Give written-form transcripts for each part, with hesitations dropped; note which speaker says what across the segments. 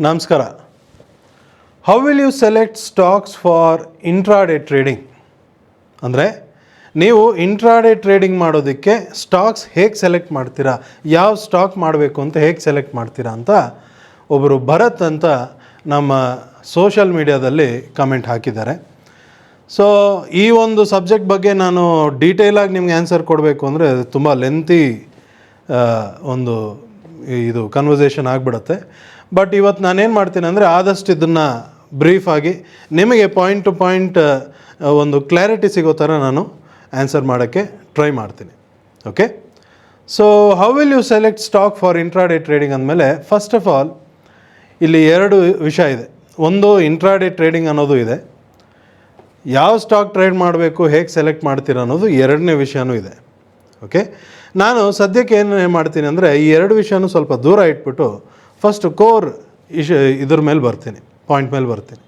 Speaker 1: ನಮಸ್ಕಾರ. How will you select stocks for intraday trading? ಅಂದರೆ ನೀವು ಇಂಟ್ರಾಡೇ ಟ್ರೇಡಿಂಗ್ ಮಾಡೋದಕ್ಕೆ ಸ್ಟಾಕ್ಸ್ ಹೇಗೆ ಸೆಲೆಕ್ಟ್ ಮಾಡ್ತೀರಾ, ಯಾವ ಸ್ಟಾಕ್ ಮಾಡಬೇಕು ಅಂತ ಹೇಗೆ ಸೆಲೆಕ್ಟ್ ಮಾಡ್ತೀರಾ ಅಂತ ಒಬ್ಬರು ಭರತ್ ಅಂತ ನಮ್ಮ ಸೋಷಲ್ ಮೀಡಿಯಾದಲ್ಲಿ ಕಮೆಂಟ್ ಹಾಕಿದ್ದಾರೆ. ಸೊ ಈ ಒಂದು ಸಬ್ಜೆಕ್ಟ್ ಬಗ್ಗೆ ನಾನು ಡೀಟೇಲಾಗಿ ನಿಮ್ಗೆ ಆನ್ಸರ್ ಕೊಡಬೇಕು ಅಂದರೆ ತುಂಬ ಲೆಂತಿ ಒಂದು ಇದು ಕನ್ವರ್ಸೇಷನ್ ಆಗಿಬಿಡುತ್ತೆ. ಬಟ್ ಇವತ್ತು ನಾನೇನು ಮಾಡ್ತೀನಿ ಅಂದರೆ ಆದಷ್ಟು ಇದನ್ನು ಬ್ರೀಫಾಗಿ ನಿಮಗೆ ಪಾಯಿಂಟ್ ಟು ಪಾಯಿಂಟ್ ಒಂದು ಕ್ಲಾರಿಟಿ ಸಿಗೋ ಥರ ನಾನು ಆನ್ಸರ್ ಮಾಡೋಕ್ಕೆ ಟ್ರೈ ಮಾಡ್ತೀನಿ. Okay, so how will you select stock for intraday trading ಅಂದಮೇಲೆ ಫಸ್ಟ್ ಆಫ್ ಆಲ್ ಇಲ್ಲಿ ಎರಡು ವಿಷಯ ಇದೆ. ಒಂದು ಇಂಟ್ರಾಡೇ ಟ್ರೇಡಿಂಗ್ ಅನ್ನೋದು ಇದೆ, ಯಾವ ಸ್ಟಾಕ್ ಟ್ರೇಡ್ ಮಾಡಬೇಕು ಹೇಗೆ ಸೆಲೆಕ್ಟ್ ಮಾಡ್ತೀರ ಅನ್ನೋದು ಎರಡನೇ ವಿಷಯನೂ ಇದೆ. ಓಕೆ, ನಾನು ಸದ್ಯಕ್ಕೆ ಏನು ಮಾಡ್ತೀನಿ ಅಂದರೆ ಈ ಎರಡು ವಿಷಯನೂ ಸ್ವಲ್ಪ ದೂರ ಇಟ್ಬಿಟ್ಟು ಫಸ್ಟ್ ಕೋರ್ ಇದ್ರ ಮೇಲೆ ಬರ್ತೀನಿ, ಪಾಯಿಂಟ್ ಮೇಲೆ ಬರ್ತೀನಿ.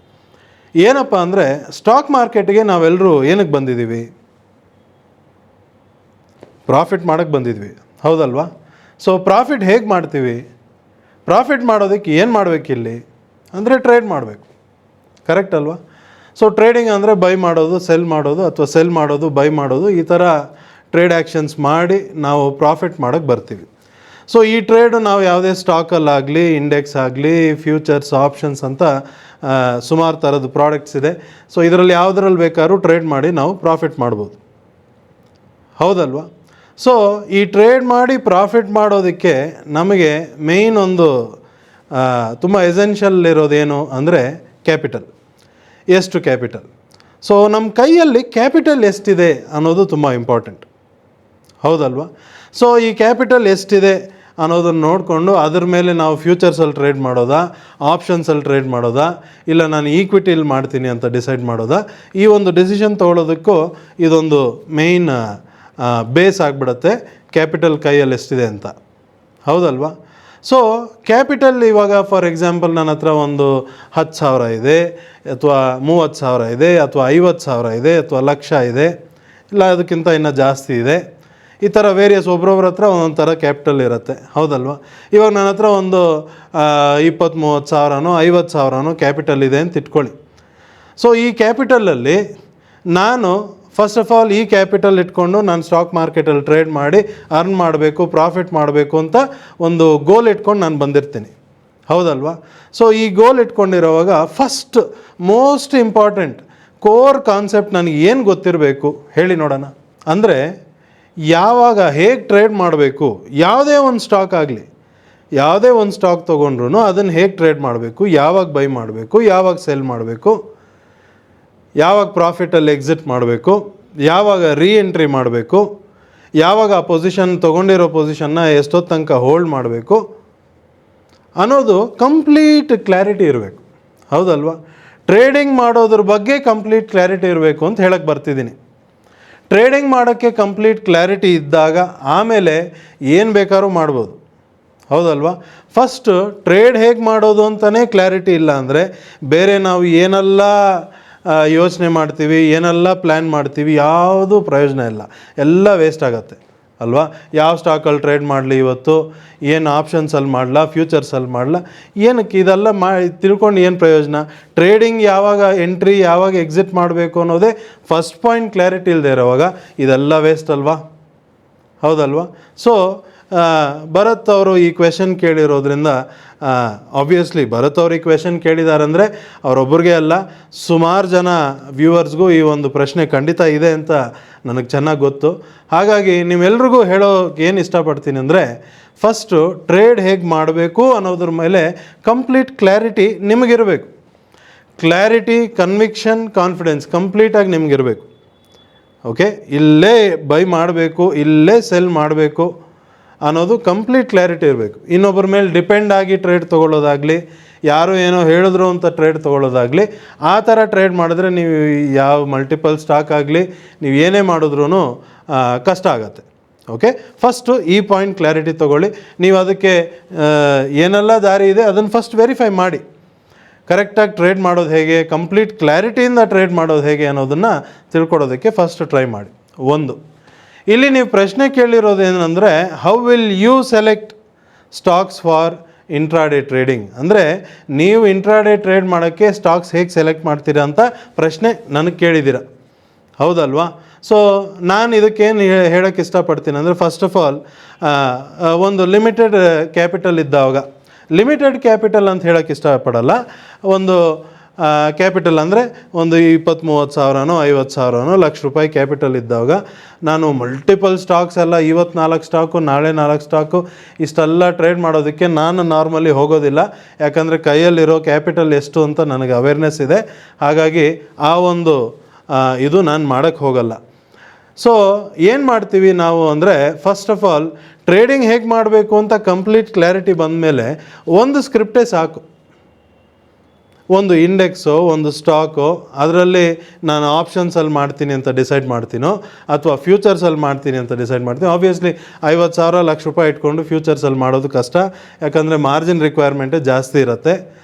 Speaker 1: ಏನಪ್ಪ ಅಂದರೆ ಸ್ಟಾಕ್ ಮಾರ್ಕೆಟ್ಗೆ ನಾವೆಲ್ಲರೂ ಏನಕ್ಕೆ ಬಂದಿದ್ದೀವಿ? ಪ್ರಾಫಿಟ್ ಮಾಡೋಕ್ಕೆ ಬಂದಿದ್ವಿ, ಹೌದಲ್ವಾ? ಸೊ ಪ್ರಾಫಿಟ್ ಹೇಗೆ ಮಾಡ್ತೀವಿ? ಪ್ರಾಫಿಟ್ ಮಾಡೋದಕ್ಕೆ ಏನು ಮಾಡಬೇಕಿಲ್ಲಿ ಅಂದರೆ ಟ್ರೇಡ್ ಮಾಡಬೇಕು, ಕರೆಕ್ಟ್ ಅಲ್ವಾ? ಸೊ ಟ್ರೇಡಿಂಗ್ ಅಂದರೆ ಬೈ ಮಾಡೋದು, ಸೆಲ್ ಮಾಡೋದು, ಅಥವಾ ಸೆಲ್ ಮಾಡೋದು, ಬೈ ಮಾಡೋದು, ಈ ಥರ ಟ್ರೇಡ್ ಆ್ಯಕ್ಷನ್ಸ್ ಮಾಡಿ ನಾವು ಪ್ರಾಫಿಟ್ ಮಾಡೋಕ್ಕೆ ಬರ್ತೀವಿ. ಸೊ ಈ ಟ್ರೇಡು ನಾವು ಯಾವುದೇ ಸ್ಟಾಕಲ್ಲಾಗಲಿ, ಇಂಡೆಕ್ಸ್ ಆಗಲಿ, ಫ್ಯೂಚರ್ಸ್, ಆಪ್ಷನ್ಸ್ ಅಂತ ಸುಮಾರು ಥರದ ಪ್ರಾಡಕ್ಟ್ಸ್ ಇದೆ. ಸೊ ಇದರಲ್ಲಿ ಯಾವುದರಲ್ಲಿ ಬೇಕಾದ್ರೂ ಟ್ರೇಡ್ ಮಾಡಿ ನಾವು ಪ್ರಾಫಿಟ್ ಮಾಡ್ಬೋದು, ಹೌದಲ್ವಾ? ಸೊ ಈ ಟ್ರೇಡ್ ಮಾಡಿ ಪ್ರಾಫಿಟ್ ಮಾಡೋದಕ್ಕೆ ನಮಗೆ ಮೇಯ್ನ್ ಒಂದು ತುಂಬ ಎಸೆನ್ಷಿಯಲ್ ಇರೋದೇನು ಅಂದರೆ ಕ್ಯಾಪಿಟಲ್. ಎಷ್ಟು ಕ್ಯಾಪಿಟಲ್? ಸೊ ನಮ್ಮ ಕೈಯಲ್ಲಿ ಕ್ಯಾಪಿಟಲ್ ಎಷ್ಟಿದೆ ಅನ್ನೋದು ತುಂಬ ಇಂಪಾರ್ಟೆಂಟ್, ಹೌದಲ್ವಾ? ಸೊ ಈ ಕ್ಯಾಪಿಟಲ್ ಎಷ್ಟಿದೆ ಅನ್ನೋದನ್ನು ನೋಡಿಕೊಂಡು ಅದ್ರ ಮೇಲೆ ನಾವು ಫ್ಯೂಚರ್ಸಲ್ಲಿ ಟ್ರೇಡ್ ಮಾಡೋದಾ, ಆಪ್ಷನ್ಸಲ್ಲಿ ಟ್ರೇಡ್ ಮಾಡೋದಾ, ಇಲ್ಲ ನಾನು ಈಕ್ವಿಟಿಲಿ ಮಾಡ್ತೀನಿ ಅಂತ ಡಿಸೈಡ್ ಮಾಡೋದಾ, ಈ ಒಂದು ಡಿಸಿಷನ್ ತೊಗೊಳೋದಕ್ಕೂ ಇದೊಂದು ಮೇಯ್ನ್ ಬೇಸ್ ಆಗಿಬಿಡುತ್ತೆ, ಕ್ಯಾಪಿಟಲ್ ಕೈಯಲ್ಲಿ ಎಷ್ಟಿದೆ ಅಂತ, ಹೌದಲ್ವಾ? ಸೊ ಕ್ಯಾಪಿಟಲ್ ಇವಾಗ ಫಾರ್ ಎಕ್ಸಾಂಪಲ್ ನನ್ನ ಹತ್ರ ಒಂದು 10,000 ಇದೆ, ಅಥವಾ 30,000 ಇದೆ, ಅಥವಾ 50,000 ಇದೆ, ಅಥವಾ 1,00,000 ಇದೆ, ಇಲ್ಲ ಅದಕ್ಕಿಂತ ಇನ್ನೂ ಜಾಸ್ತಿ ಇದೆ. ಈ ಥರ ವೇರಿಯಸ್ ಒಬ್ರೊಬ್ರ ಹತ್ರ ಒಂದೊಂದು ಥರ ಕ್ಯಾಪಿಟಲ್ ಇರುತ್ತೆ, ಹೌದಲ್ವ? ಇವಾಗ ನನ್ನ ಹತ್ರ ಒಂದು 20,000-30,000 50,000 ಕ್ಯಾಪಿಟಲ್ ಇದೆ ಅಂತ ಇಟ್ಕೊಳ್ಳಿ. ಸೊ ಈ ಕ್ಯಾಪಿಟಲಲ್ಲಿ ನಾನು ಫಸ್ಟ್ ಆಫ್ ಆಲ್ ಈ ಕ್ಯಾಪಿಟಲ್ ಇಟ್ಕೊಂಡು ನಾನು ಸ್ಟಾಕ್ ಮಾರ್ಕೆಟಲ್ಲಿ ಟ್ರೇಡ್ ಮಾಡಿ ಅರ್ನ್ ಮಾಡಬೇಕು, ಪ್ರಾಫಿಟ್ ಮಾಡಬೇಕು ಅಂತ ಒಂದು ಗೋಲ್ ಇಟ್ಕೊಂಡು ನಾನು ಬಂದಿರ್ತೀನಿ, ಹೌದಲ್ವಾ? ಸೊ ಈ ಗೋಲ್ ಇಟ್ಕೊಂಡಿರೋವಾಗ first most important core concept ನನಗೆ ಏನು ಗೊತ್ತಿರಬೇಕು ಹೇಳಿ ನೋಡೋಣ. ಅಂದರೆ ಯಾವಾಗ ಹೇಗೆ ಟ್ರೇಡ್ ಮಾಡಬೇಕು, ಯಾವುದೇ ಒಂದು ಸ್ಟಾಕ್ ಆಗಲಿ, ಯಾವುದೇ ಒಂದು ಸ್ಟಾಕ್ ತೊಗೊಂಡ್ರು ಅದನ್ನು ಹೇಗೆ ಟ್ರೇಡ್ ಮಾಡಬೇಕು, ಯಾವಾಗ ಬೈ ಮಾಡಬೇಕು, ಯಾವಾಗ ಸೆಲ್ ಮಾಡಬೇಕು, ಯಾವಾಗ ಪ್ರಾಫಿಟಲ್ಲಿ ಎಕ್ಸಿಟ್ ಮಾಡಬೇಕು, ಯಾವಾಗ ರೀಎಂಟ್ರಿ ಮಾಡಬೇಕು, ಯಾವಾಗ ಆ ಪೊಸಿಷನ್ ತೊಗೊಂಡಿರೋ ಪೊಸಿಷನ್ನ ಎಷ್ಟೊತ್ತು ತನಕ ಹೋಲ್ಡ್ ಮಾಡಬೇಕು ಅನ್ನೋದು ಕಂಪ್ಲೀಟ್ ಕ್ಲಾರಿಟಿ ಇರಬೇಕು, ಹೌದಲ್ವಾ? ಟ್ರೇಡಿಂಗ್ ಮಾಡೋದ್ರ ಬಗ್ಗೆ ಕಂಪ್ಲೀಟ್ ಕ್ಲಾರಿಟಿ ಇರಬೇಕು ಅಂತ ಹೇಳಕ್ಕೆ ಬರ್ತಿದ್ದೀನಿ. ಟ್ರೇಡಿಂಗ್ ಮಾಡೋಕ್ಕೆ ಕಂಪ್ಲೀಟ್ ಕ್ಲಾರಿಟಿ ಇದ್ದಾಗ ಆಮೇಲೆ ಏನು ಬೇಕಾದ್ರೂ ಮಾಡ್ಬೋದು, ಹೌದಲ್ವಾ? ಫಸ್ಟ್ ಟ್ರೇಡ್ ಹೇಗೆ ಮಾಡೋದು ಅಂತಲೇ ಕ್ಲಾರಿಟಿ ಇಲ್ಲ ಅಂದರೆ ಬೇರೆ ನಾವು ಏನೆಲ್ಲ ಯೋಚನೆ ಮಾಡ್ತೀವಿ, ಏನೆಲ್ಲ ಪ್ಲ್ಯಾನ್ ಮಾಡ್ತೀವಿ, ಯಾವುದೂ ಪ್ರಯೋಜನ ಇಲ್ಲ, ಎಲ್ಲ ವೇಸ್ಟ್ ಆಗುತ್ತೆ ಅಲ್ವಾ? ಯಾವ ಸ್ಟಾಕಲ್ಲಿ ಟ್ರೇಡ್ ಮಾಡಲಿ ಇವತ್ತು, ಏನು ಆಪ್ಷನ್ಸಲ್ಲಿ ಮಾಡಲ, ಫ್ಯೂಚರ್ಸಲ್ಲಿ ಮಾಡಲ, ಏನಕ್ಕೆ ಇದೆಲ್ಲ ತಿಳ್ಕೊಂಡು ಏನು ಪ್ರಯೋಜನ? ಟ್ರೇಡಿಂಗ್ ಯಾವಾಗ ಎಂಟ್ರಿ, ಯಾವಾಗ ಎಕ್ಸಿಟ್ ಮಾಡಬೇಕು ಅನ್ನೋದೇ ಫಸ್ಟ್ ಪಾಯಿಂಟ್ ಕ್ಲಾರಿಟಿ ಇಲ್ಲದೆ ಇರೋವಾಗ ಇದೆಲ್ಲ ವೇಸ್ಟ್ ಅಲ್ವಾ, ಹೌದಲ್ವಾ? ಸೊ ಭರತ್ ಅವರು ಈ ಕ್ವೆಶನ್ ಕೇಳಿರೋದ್ರಿಂದ ಆಬ್ವಿಯಸ್ಲಿ ಭರತ್ ಅವರು ಈ ಕ್ವೆಶನ್ ಕೇಳಿದ್ದಾರೆ ಅಂದರೆ ಅವರೊಬ್ಬರಿಗೆ ಅಲ್ಲ, ಸುಮಾರು ಜನ ವ್ಯೂವರ್ಸ್ಗೂ ಈ ಒಂದು ಪ್ರಶ್ನೆ ಖಂಡಿತ ಇದೆ ಅಂತ ನನಗೆ ಚೆನ್ನಾಗಿ ಗೊತ್ತು. ಹಾಗಾಗಿ ನೀವೆಲ್ರಿಗೂ ಹೇಳೋಕೆ ಏನು ಇಷ್ಟಪಡ್ತೀನಿ ಅಂದರೆ ಫಸ್ಟು ಟ್ರೇಡ್ ಹೇಗೆ ಮಾಡಬೇಕು ಅನ್ನೋದ್ರ ಮೇಲೆ ಕಂಪ್ಲೀಟ್ ಕ್ಲಾರಿಟಿ ನಿಮಗಿರಬೇಕು. ಕ್ಲಾರಿಟಿ, ಕನ್ವಿಕ್ಷನ್, ಕಾನ್ಫಿಡೆನ್ಸ್ ಕಂಪ್ಲೀಟಾಗಿ ನಿಮಗಿರಬೇಕು. ಓಕೆ, ಇಲ್ಲೇ ಬೈ ಮಾಡಬೇಕು, ಇಲ್ಲೇ ಸೆಲ್ ಮಾಡಬೇಕು ಅನ್ನೋದು ಕಂಪ್ಲೀಟ್ ಕ್ಲಾರಿಟಿ ಇರಬೇಕು. ಇನ್ನೊಬ್ಬರ ಮೇಲೆ ಡಿಪೆಂಡ್ ಆಗಿ ಟ್ರೇಡ್ ತೊಗೊಳ್ಳೋದಾಗಲಿ, ಯಾರು ಏನೋ ಹೇಳಿದ್ರು ಅಂತ ಟ್ರೇಡ್ ತೊಗೊಳ್ಳೋದಾಗಲಿ, ಆ ಥರ ಟ್ರೇಡ್ ಮಾಡಿದ್ರೆ ನೀವು ಯಾವ ಮಲ್ಟಿಪಲ್ ಸ್ಟಾಕ್ ಆಗಲಿ ನೀವು ಏನೇ ಮಾಡಿದ್ರೂ ಕಷ್ಟ ಆಗುತ್ತೆ. ಓಕೆ, ಫಸ್ಟು ಈ ಪಾಯಿಂಟ್ ಕ್ಲಾರಿಟಿ ತೊಗೊಳ್ಳಿ. ನೀವು ಅದಕ್ಕೆ ಏನೆಲ್ಲ ದಾರಿ ಇದೆ ಅದನ್ನು ಫಸ್ಟ್ ವೆರಿಫೈ ಮಾಡಿ. ಕರೆಕ್ಟಾಗಿ ಟ್ರೇಡ್ ಮಾಡೋದು ಹೇಗೆ, ಕಂಪ್ಲೀಟ್ ಕ್ಲಾರಿಟಿಯಿಂದ ಟ್ರೇಡ್ ಮಾಡೋದು ಹೇಗೆ ಅನ್ನೋದನ್ನು ತಿಳ್ಕೊಡೋದಕ್ಕೆ ಫಸ್ಟ್ ಟ್ರೈ ಮಾಡಿ. ಒಂದು, ಇಲ್ಲಿ ನೀವು ಪ್ರಶ್ನೆ ಕೇಳಿರೋದೇನೆಂದರೆ how will you select stocks for intraday trading. ಅಂದರೆ ನೀವು ಇಂಟ್ರಾಡೇ ಟ್ರೇಡ್ ಮಾಡೋಕ್ಕೆ ಸ್ಟಾಕ್ಸ್ ಹೇಗೆ ಸೆಲೆಕ್ಟ್ ಮಾಡ್ತೀರಾ ಅಂತ ಪ್ರಶ್ನೆ ನನಗೆ ಕೇಳಿದ್ದೀರ, ಹೌದಲ್ವಾ? ಸೊ ನಾನು ಇದಕ್ಕೇನು ಹೇಳೋಕ್ಕೆ ಇಷ್ಟಪಡ್ತೀನಿ ಅಂದರೆ, ಫಸ್ಟ್ ಆಫ್ ಆಲ್ ಒಂದು ಲಿಮಿಟೆಡ್ ಕ್ಯಾಪಿಟಲ್ ಇದ್ದಾಗ, ಲಿಮಿಟೆಡ್ ಕ್ಯಾಪಿಟಲ್ ಅಂತ ಹೇಳೋಕ್ಕೆ ಇಷ್ಟಪಡಲ್ಲ, ಒಂದು ಕ್ಯಾಪಿಟಲ್ ಅಂದರೆ ಒಂದು 20-30 ಸಾವಿರನೋ 50 ಸಾವಿರನೋ ಲಕ್ಷ ರೂಪಾಯಿ ಕ್ಯಾಪಿಟಲ್ ಇದ್ದಾಗ ನಾನು ಮಲ್ಟಿಪಲ್ ಸ್ಟಾಕ್ಸ್ ಎಲ್ಲ, ಇವತ್ತು 4 ಸ್ಟಾಕು ನಾಳೆ 4 ಸ್ಟಾಕು ಇಷ್ಟೆಲ್ಲ ಟ್ರೇಡ್ ಮಾಡೋದಕ್ಕೆ ನಾನು ನಾರ್ಮಲಿ ಹೋಗೋದಿಲ್ಲ. ಯಾಕಂದರೆ ಕೈಯಲ್ಲಿರೋ ಕ್ಯಾಪಿಟಲ್ ಎಷ್ಟು ಅಂತ ನನಗೆ ಅವೇರ್ನೆಸ್ ಇದೆ. ಹಾಗಾಗಿ ಆ ಒಂದು ಇದು ನಾನು ಮಾಡೋಕ್ಕೆ ಹೋಗಲ್ಲ. ಸೊ ಏನು ಮಾಡ್ತೀವಿ ನಾವು ಅಂದರೆ, ಫಸ್ಟ್ ಆಫ್ ಆಲ್ ಟ್ರೇಡಿಂಗ್ ಹೇಗೆ ಮಾಡಬೇಕು ಅಂತ ಕಂಪ್ಲೀಟ್ ಕ್ಲಾರಿಟಿ ಬಂದಮೇಲೆ ಒಂದು ಸ್ಕ್ರಿಪ್ಟೇ ಸಾಕು. ಒಂದು ಇಂಡೆಕ್ಸು, ಒಂದು ಸ್ಟಾಕು, ಅದರಲ್ಲಿ ನಾನು ಆಪ್ಷನ್ಸಲ್ಲಿ ಮಾಡ್ತೀನಿ ಅಂತ ಡಿಸೈಡ್ ಮಾಡ್ತೀನೋ ಅಥವಾ ಫ್ಯೂಚರ್ಸಲ್ಲಿ ಮಾಡ್ತೀನಿ ಅಂತ ಡಿಸೈಡ್ ಮಾಡ್ತೀನಿ. ಆಬ್ವಿಯಸ್ಲಿ 50,000 ಲಕ್ಷ ರೂಪಾಯಿ ಇಟ್ಕೊಂಡು ಫ್ಯೂಚರ್ಸಲ್ಲಿ ಮಾಡೋದು ಕಷ್ಟ, ಯಾಕಂದರೆ ಮಾರ್ಜಿನ್ ರಿಕ್ವೈರ್ಮೆಂಟೇ ಜಾಸ್ತಿ ಇರುತ್ತೆ,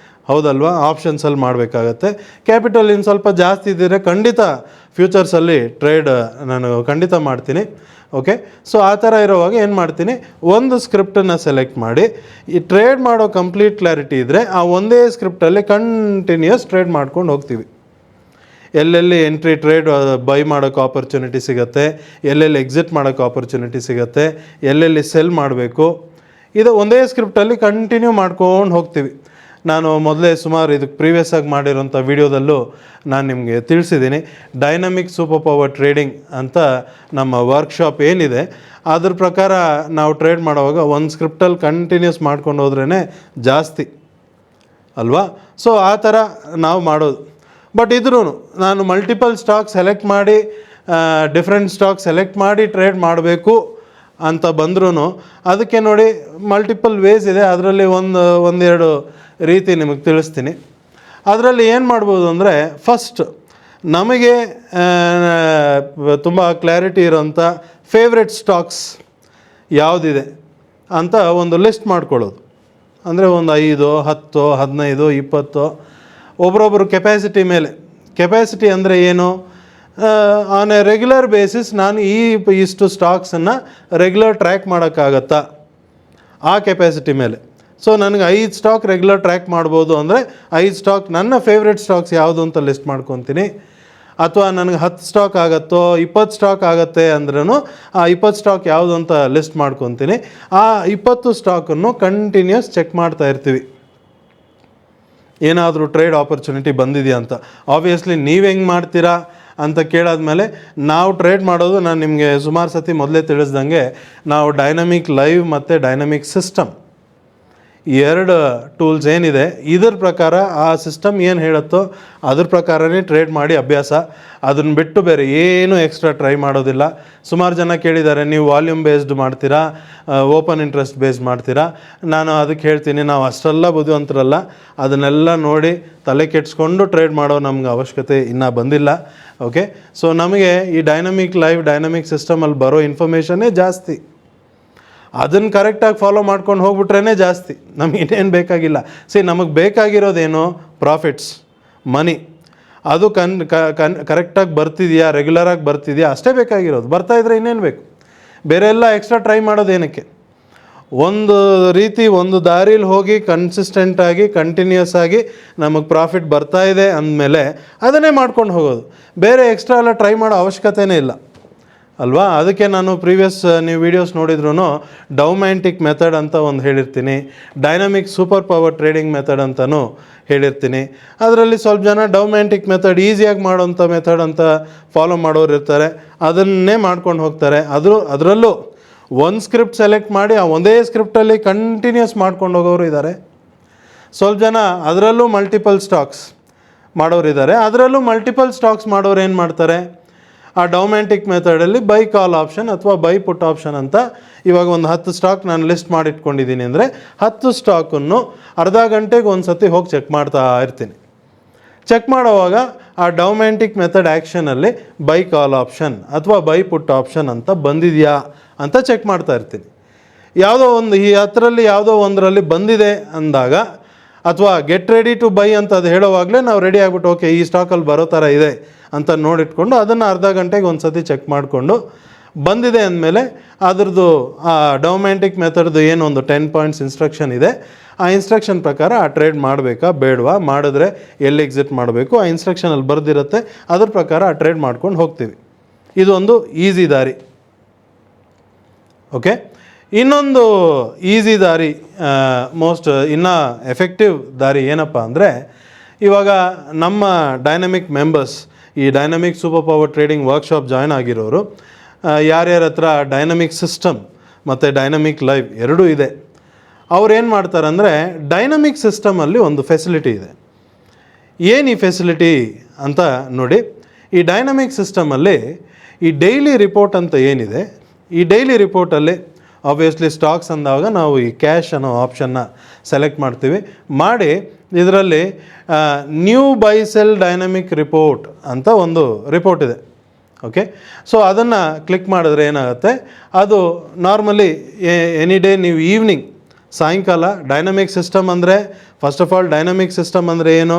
Speaker 1: ಹೌದಲ್ವಾ? ಆಪ್ಷನ್ಸಲ್ಲಿ ಮಾಡಬೇಕಾಗತ್ತೆ. ಕ್ಯಾಪಿಟಲ್ ಇನ್ನು ಸ್ವಲ್ಪ ಜಾಸ್ತಿ ಇದ್ದರೆ ಖಂಡಿತ ಫ್ಯೂಚರ್ಸಲ್ಲಿ ಟ್ರೇಡ್ ನಾನು ಖಂಡಿತ ಮಾಡ್ತೀನಿ. ಓಕೆ, ಸೊ ಆ ಥರ ಇರೋವಾಗ ಏನು ಮಾಡ್ತೀನಿ, ಒಂದು ಸ್ಕ್ರಿಪ್ಟನ್ನು ಸೆಲೆಕ್ಟ್ ಮಾಡಿ, ಈ ಟ್ರೇಡ್ ಮಾಡೋ ಕಂಪ್ಲೀಟ್ ಕ್ಲಾರಿಟಿ ಇದ್ದರೆ ಆ ಒಂದೇ ಸ್ಕ್ರಿಪ್ಟಲ್ಲಿ ಕಂಟಿನ್ಯೂಸ್ ಟ್ರೇಡ್ ಮಾಡ್ಕೊಂಡು ಹೋಗ್ತೀವಿ. ಎಲ್ಲೆಲ್ಲಿ ಎಂಟ್ರಿ ಟ್ರೇಡ್ ಬೈ ಮಾಡೋಕ್ಕೆ ಆಪರ್ಚುನಿಟಿ ಸಿಗುತ್ತೆ, ಎಲ್ಲೆಲ್ಲಿ ಎಕ್ಸಿಟ್ ಮಾಡೋಕ್ಕೆ ಆಪರ್ಚುನಿಟಿ ಸಿಗುತ್ತೆ, ಎಲ್ಲೆಲ್ಲಿ ಸೆಲ್ ಮಾಡಬೇಕು, ಇದು ಒಂದೇ ಸ್ಕ್ರಿಪ್ಟಲ್ಲಿ ಕಂಟಿನ್ಯೂ ಮಾಡ್ಕೊಂಡು ಹೋಗ್ತೀವಿ. ನಾನು ಮೊದಲೇ ಸುಮಾರು ಇದಕ್ಕೆ ಪ್ರೀವಿಯಸ್ ಆಗಿ ಮಾಡಿರೋಂಥ ವಿಡಿಯೋದಲ್ಲೂ ನಾನು ನಿಮಗೆ ತಿಳಿಸಿದ್ದೀನಿ. ಡೈನಮಿಕ್ ಸೂಪರ್ ಪವರ್ ಟ್ರೇಡಿಂಗ್ ಅಂತ ನಮ್ಮ ವರ್ಕ್ಶಾಪ್ ಏನಿದೆ ಅದ್ರ ಪ್ರಕಾರ ನಾವು ಟ್ರೇಡ್ ಮಾಡುವಾಗ ಒಂದು ಸ್ಕ್ರಿಪ್ಟಲ್ಲಿ ಕಂಟಿನ್ಯೂಸ್ ಮಾಡ್ಕೊಂಡು ಹೋದ್ರೇ ಜಾಸ್ತಿ ಅಲ್ವಾ? ಸೊ ಆ ಥರ ನಾವು ಮಾಡೋದು. ಬಟ್ ಇದ್ರೂ ನಾನು ಮಲ್ಟಿಪಲ್ ಸ್ಟಾಕ್ ಸೆಲೆಕ್ಟ್ ಮಾಡಿ, ಡಿಫ್ರೆಂಟ್ ಸ್ಟಾಕ್ ಸೆಲೆಕ್ಟ್ ಮಾಡಿ ಟ್ರೇಡ್ ಮಾಡಬೇಕು ಅಂತ ಬಂದ್ರೂ ಅದಕ್ಕೆ ನೋಡಿ ಮಲ್ಟಿಪಲ್ ವೇಸ್ ಇದೆ. ಅದರಲ್ಲಿ ಒಂದೆರಡು ರೀತಿ ನಿಮಗೆ ತಿಳಿಸ್ತೀನಿ. ಅದರಲ್ಲಿ ಏನು ಮಾಡ್ಬೋದು ಅಂದರೆ, ಫಸ್ಟ್ ನಮಗೆ ತುಂಬ ಕ್ಲಾರಿಟಿ ಇರೋಂಥ ಫೇವ್ರೆಟ್ ಸ್ಟಾಕ್ಸ್ ಯಾವುದಿದೆ ಅಂತ ಒಂದು ಲಿಸ್ಟ್ ಮಾಡ್ಕೊಳ್ಳೋದು. ಅಂದರೆ ಒಂದು 5, 10, 15, 20 ಒಬ್ರೊಬ್ಬರು ಕೆಪ್ಯಾಸಿಟಿ ಮೇಲೆ. ಕೆಪ್ಯಾಸಿಟಿ ಅಂದರೆ ಏನು? ಆನ್ ಎ ರೆಗ್ಯುಲರ್ ಬೇಸಿಸ್ ನಾನು ಇಷ್ಟು ಸ್ಟಾಕ್ಸನ್ನು ರೆಗ್ಯುಲರ್ ಟ್ರ್ಯಾಕ್ ಮಾಡೋಕ್ಕಾಗತ್ತಾ ಆ ಕೆಪ್ಯಾಸಿಟಿ ಮೇಲೆ. ಸೊ ನನಗೆ 5 ಸ್ಟಾಕ್ ರೆಗ್ಯುಲರ್ ಟ್ರ್ಯಾಕ್ ಮಾಡ್ಬೋದು ಅಂದರೆ 5 ಸ್ಟಾಕ್ ನನ್ನ ಫೇವ್ರೆಟ್ ಸ್ಟಾಕ್ಸ್ ಯಾವುದು ಅಂತ ಲಿಸ್ಟ್ ಮಾಡ್ಕೊತೀನಿ. ಅಥವಾ ನನಗೆ 10 ಸ್ಟಾಕ್ ಆಗುತ್ತೋ 20 ಸ್ಟಾಕ್ ಆಗುತ್ತೆ ಅಂದ್ರೂ ಆ 20 ಸ್ಟಾಕ್ ಯಾವುದು ಅಂತ ಲಿಸ್ಟ್ ಮಾಡ್ಕೊತೀನಿ. ಆ 20 ಸ್ಟಾಕನ್ನು ಕಂಟಿನ್ಯೂಸ್ ಚೆಕ್ ಮಾಡ್ತಾ ಇರ್ತೀವಿ, ಏನಾದರೂ ಟ್ರೇಡ್ ಆಪರ್ಚುನಿಟಿ ಬಂದಿದೆಯಾ ಅಂತ. ಆಬ್ವಿಯಸ್ಲಿ ನೀವು ಹೆಂಗೆ ಮಾಡ್ತೀರಾ ಅಂತ ಕೇಳಾದ್ಮೇಲೆ, ನಾವು ಟ್ರೇಡ್ ಮಾಡೋದು ನಾನು ನಿಮಗೆ ಸುಮಾರು ಸತಿ ಮೊದಲೇ ತಿಳಿಸ್ದಂಗೆ, ನಾವು ಡೈನಮಿಕ್ ಲೈವ್ ಮತ್ತು ಡೈನಮಿಕ್ ಸಿಸ್ಟಮ್ 2 ಟೂಲ್ಸ್ ಏನಿದೆ ಇದ್ರ ಪ್ರಕಾರ ಆ ಸಿಸ್ಟಮ್ ಏನು ಹೇಳುತ್ತೋ ಅದ್ರ ಪ್ರಕಾರನೇ ಟ್ರೇಡ್ ಮಾಡಿ ಅಭ್ಯಾಸ. ಅದನ್ನು ಬಿಟ್ಟು ಬೇರೆ ಏನು ಎಕ್ಸ್ಟ್ರಾ ಟ್ರೈ ಮಾಡೋದಿಲ್ಲ. ಸುಮಾರು ಜನ ಕೇಳಿದ್ದಾರೆ, ನೀವು ವಾಲ್ಯೂಮ್ ಬೇಸ್ಡ್ ಮಾಡ್ತೀರಾ, ಓಪನ್ ಇಂಟ್ರೆಸ್ಟ್ ಬೇಸ್ಡ್ ಮಾಡ್ತೀರಾ? ನಾನು ಅದಕ್ಕೆ ಹೇಳ್ತೀನಿ, ನಾವು ಅಷ್ಟೆಲ್ಲ ಬುದ್ಧಿವಂತರಲ್ಲ. ಅದನ್ನೆಲ್ಲ ನೋಡಿ ತಲೆ ಕೆಡಿಸ್ಕೊಂಡು ಟ್ರೇಡ್ ಮಾಡೋ ನಮ್ಗೆ ಅವಶ್ಯಕತೆ ಇನ್ನೂ ಬಂದಿಲ್ಲ. ಓಕೆ, ಸೊ ನಮಗೆ ಈ ಡೈನಮಿಕ್ ಲೈವ್ ಡೈನಮಿಕ್ ಸಿಸ್ಟಮಲ್ಲಿ ಬರೋ ಇನ್ಫಾರ್ಮೇಷನ್ನೇ ಜಾಸ್ತಿ. ಅದನ್ನು ಕರೆಕ್ಟಾಗಿ ಫಾಲೋ ಮಾಡ್ಕೊಂಡು ಹೋಗ್ಬಿಟ್ರೇ ಜಾಸ್ತಿ, ನಮಗೆ ಇನ್ನೇನು ಬೇಕಾಗಿಲ್ಲ. ನಮಗೆ ಬೇಕಾಗಿರೋದೇನು? ಪ್ರಾಫಿಟ್ಸ್, ಮನಿ. ಅದು ಕರೆಕ್ಟಾಗಿ ಬರ್ತಿದೆಯಾ, ರೆಗ್ಯುಲರಾಗಿ ಬರ್ತಿದೆಯಾ, ಅಷ್ಟೇ ಬೇಕಾಗಿರೋದು. ಬರ್ತಾಯಿದ್ರೆ ಇನ್ನೇನು ಬೇಕು? ಬೇರೆ ಎಲ್ಲ ಎಕ್ಸ್ಟ್ರಾ ಟ್ರೈ ಮಾಡೋದೇನಕ್ಕೆ? ಒಂದು ರೀತಿ ಒಂದು ದಾರಿಲಿ ಹೋಗಿ ಕನ್ಸಿಸ್ಟೆಂಟಾಗಿ ಕಂಟಿನ್ಯೂಸ್ ಆಗಿ ನಮಗೆ ಪ್ರಾಫಿಟ್ ಬರ್ತಾಯಿದೆ ಅಂದಮೇಲೆ ಅದನ್ನೇ ಮಾಡ್ಕೊಂಡು ಹೋಗೋದು. ಬೇರೆ ಎಕ್ಸ್ಟ್ರಾ ಎಲ್ಲ ಟ್ರೈ ಮಾಡೋ ಅವಶ್ಯಕತೆಯೇ ಇಲ್ಲ ಅಲ್ವಾ? ಅದಕ್ಕೆ ನಾನು ಪ್ರೀವಿಯಸ್ ನೀವು ವೀಡಿಯೋಸ್ ನೋಡಿದ್ರೂ ಡೌಮ್ಯಾಂಟಿಕ್ ಮೆಥಡ್ ಅಂತ ಒಂದು ಹೇಳಿರ್ತೀನಿ, dynamic super power trading method ಅಂತಲೂ ಹೇಳಿರ್ತೀನಿ. ಅದರಲ್ಲಿ ಸ್ವಲ್ಪ ಜನ ಡೌಮ್ಯಾಂಟಿಕ್ ಮೆಥಡ್ ಈಸಿಯಾಗಿ ಮಾಡೋಂಥ ಮೆಥಡ್ ಅಂತ ಫಾಲೋ ಮಾಡೋರು ಇರ್ತಾರೆ, ಅದನ್ನೇ ಮಾಡ್ಕೊಂಡು ಹೋಗ್ತಾರೆ. ಅದರಲ್ಲೂ ಒಂದು ಸ್ಕ್ರಿಪ್ಟ್ ಸೆಲೆಕ್ಟ್ ಮಾಡಿ ಆ ಒಂದೇ ಸ್ಕ್ರಿಪ್ಟಲ್ಲಿ ಕಂಟಿನ್ಯೂಸ್ ಮಾಡ್ಕೊಂಡು ಹೋಗೋರು ಇದ್ದಾರೆ. ಸ್ವಲ್ಪ ಜನ ಅದರಲ್ಲೂ ಮಲ್ಟಿಪಲ್ ಸ್ಟಾಕ್ಸ್ ಮಾಡೋರು ಇದ್ದಾರೆ. ಅದರಲ್ಲೂ ಮಲ್ಟಿಪಲ್ ಸ್ಟಾಕ್ಸ್ ಮಾಡೋರು ಏನು ಮಾಡ್ತಾರೆ, ಆ ಡೌಮ್ಯಾಂಟಿಕ್ ಮೆಥಡಲ್ಲಿ ಬೈ ಕಾಲ್ ಆಪ್ಷನ್ ಅಥವಾ ಬೈ ಪುಟ್ ಆಪ್ಷನ್ ಅಂತ, ಇವಾಗ ಒಂದು 10 ಸ್ಟಾಕ್ ನಾನು ಲಿಸ್ಟ್ ಮಾಡಿಟ್ಕೊಂಡಿದ್ದೀನಿ ಅಂದರೆ 10 ಸ್ಟಾಕನ್ನು ಅರ್ಧ ಗಂಟೆಗೆ ಒಂದು ಸತಿ ಹೋಗಿ ಚೆಕ್ ಮಾಡ್ತಾ ಇರ್ತೀನಿ. ಚೆಕ್ ಮಾಡೋವಾಗ ಆ ಡೌಮ್ಯಾಂಟಿಕ್ ಮೆಥಡ್ ಆ್ಯಕ್ಷನಲ್ಲಿ ಬೈ ಕಾಲ್ ಆಪ್ಷನ್ ಅಥವಾ ಬೈ ಪುಟ್ ಆಪ್ಷನ್ ಅಂತ ಬಂದಿದೆಯಾ ಅಂತ ಚೆಕ್ ಮಾಡ್ತಾ ಇರ್ತೀನಿ. ಯಾವುದೋ ಒಂದು ಈ 10ರಲ್ಲಿ ಯಾವುದೋ ಒಂದರಲ್ಲಿ ಬಂದಿದೆ ಅಂದಾಗ, ಅಥವಾ ಗೆಟ್ ರೆಡಿ ಟು ಬೈ ಅಂತ ಅದು ಹೇಳೋವಾಗಲೇ ನಾವು ರೆಡಿ ಆಗಿಬಿಟ್ಟು ಓಕೆ ಈ ಸ್ಟಾಕಲ್ಲಿ ಬರೋ ಥರ ಇದೆ ಅಂತ ನೋಡಿಟ್ಕೊಂಡು ಅದನ್ನು ಅರ್ಧ ಗಂಟೆಗೆ ಒಂದು ಸತಿ ಚೆಕ್ ಮಾಡಿಕೊಂಡು ಬಂದಿದೆ ಅಂದಮೇಲೆ ಅದ್ರದ್ದು ಆ ಡೌಮ್ಯಾಂಟಿಕ್ ಮೆಥಡ್ದು ಏನೊಂದು 10 ಪಾಯಿಂಟ್ಸ್ ಇನ್ಸ್ಟ್ರಕ್ಷನ್ ಇದೆ ಆ ಇನ್ಸ್ಟ್ರಕ್ಷನ್ ಪ್ರಕಾರ ಆ ಟ್ರೇಡ್ ಮಾಡಬೇಕಾ ಬೇಡವಾ, ಮಾಡಿದ್ರೆ ಎಲ್ಲಿ ಎಕ್ಸಿಟ್ ಮಾಡಬೇಕು ಆ ಇನ್ಸ್ಟ್ರಕ್ಷನಲ್ಲಿ ಬರೆದಿರುತ್ತೆ, ಅದ್ರ ಪ್ರಕಾರ ಆ ಟ್ರೇಡ್ ಮಾಡ್ಕೊಂಡು ಹೋಗ್ತೀವಿ. ಇದೊಂದು ಈಸಿ ದಾರಿ. ಓಕೆ, ಇನ್ನೊಂದು ಈಸಿ ದಾರಿ, ಇನ್ನೂ ಎಫೆಕ್ಟಿವ್ ದಾರಿ ಏನಪ್ಪ ಅಂದರೆ, ಇವಾಗ ನಮ್ಮ ಡೈನಮಿಕ್ ಮೆಂಬರ್ಸ್, ಈ dynamic super power trading workshop join ಆಗಿರೋರು, ಯಾರ್ಯಾರ ಹತ್ರ ಡೈನಮಿಕ್ ಸಿಸ್ಟಮ್ ಮತ್ತು ಡೈನಮಿಕ್ ಲೈವ್ ಎರಡೂ ಇದೆ, ಅವ್ರು ಏನು ಮಾಡ್ತಾರೆ ಅಂದರೆ, ಡೈನಮಿಕ್ ಸಿಸ್ಟಮಲ್ಲಿ ಒಂದು ಫೆಸಿಲಿಟಿ ಇದೆ. ಏನು ಈ ಫೆಸಿಲಿಟಿ ಅಂತ ನೋಡಿ. ಈ ಡೈನಮಿಕ್ ಸಿಸ್ಟಮಲ್ಲಿ ಈ ಡೈಲಿ ರಿಪೋರ್ಟ್ ಅಂತ ಏನಿದೆ, ಈ ಡೈಲಿ ರಿಪೋರ್ಟಲ್ಲಿ ಆಬ್ವಿಯಸ್ಲಿ ಸ್ಟಾಕ್ಸ್ ಅಂದಾಗ ನಾವು ಈ ಕ್ಯಾಶ್ ಅನ್ನೋ ಆಪ್ಷನ್ನ ಸೆಲೆಕ್ಟ್ ಮಾಡ್ತೀವಿ. ಮಾಡಿ ಇದರಲ್ಲಿ new buy sell dynamic report ಅಂತ ಒಂದು ರಿಪೋರ್ಟ್ ಇದೆ. ಓಕೆ, ಸೊ ಅದನ್ನು ಕ್ಲಿಕ್ ಮಾಡಿದ್ರೆ ಏನಾಗುತ್ತೆ, ಅದು ನಾರ್ಮಲಿ ಎನಿ ಡೇ ನೀವು ಈವ್ನಿಂಗ್ ಸಾಯಂಕಾಲ ಡೈನಮಿಕ್ ಸಿಸ್ಟಮ್ ಅಂದರೆ, first of all dynamic system ಅಂದರೆ ಏನು,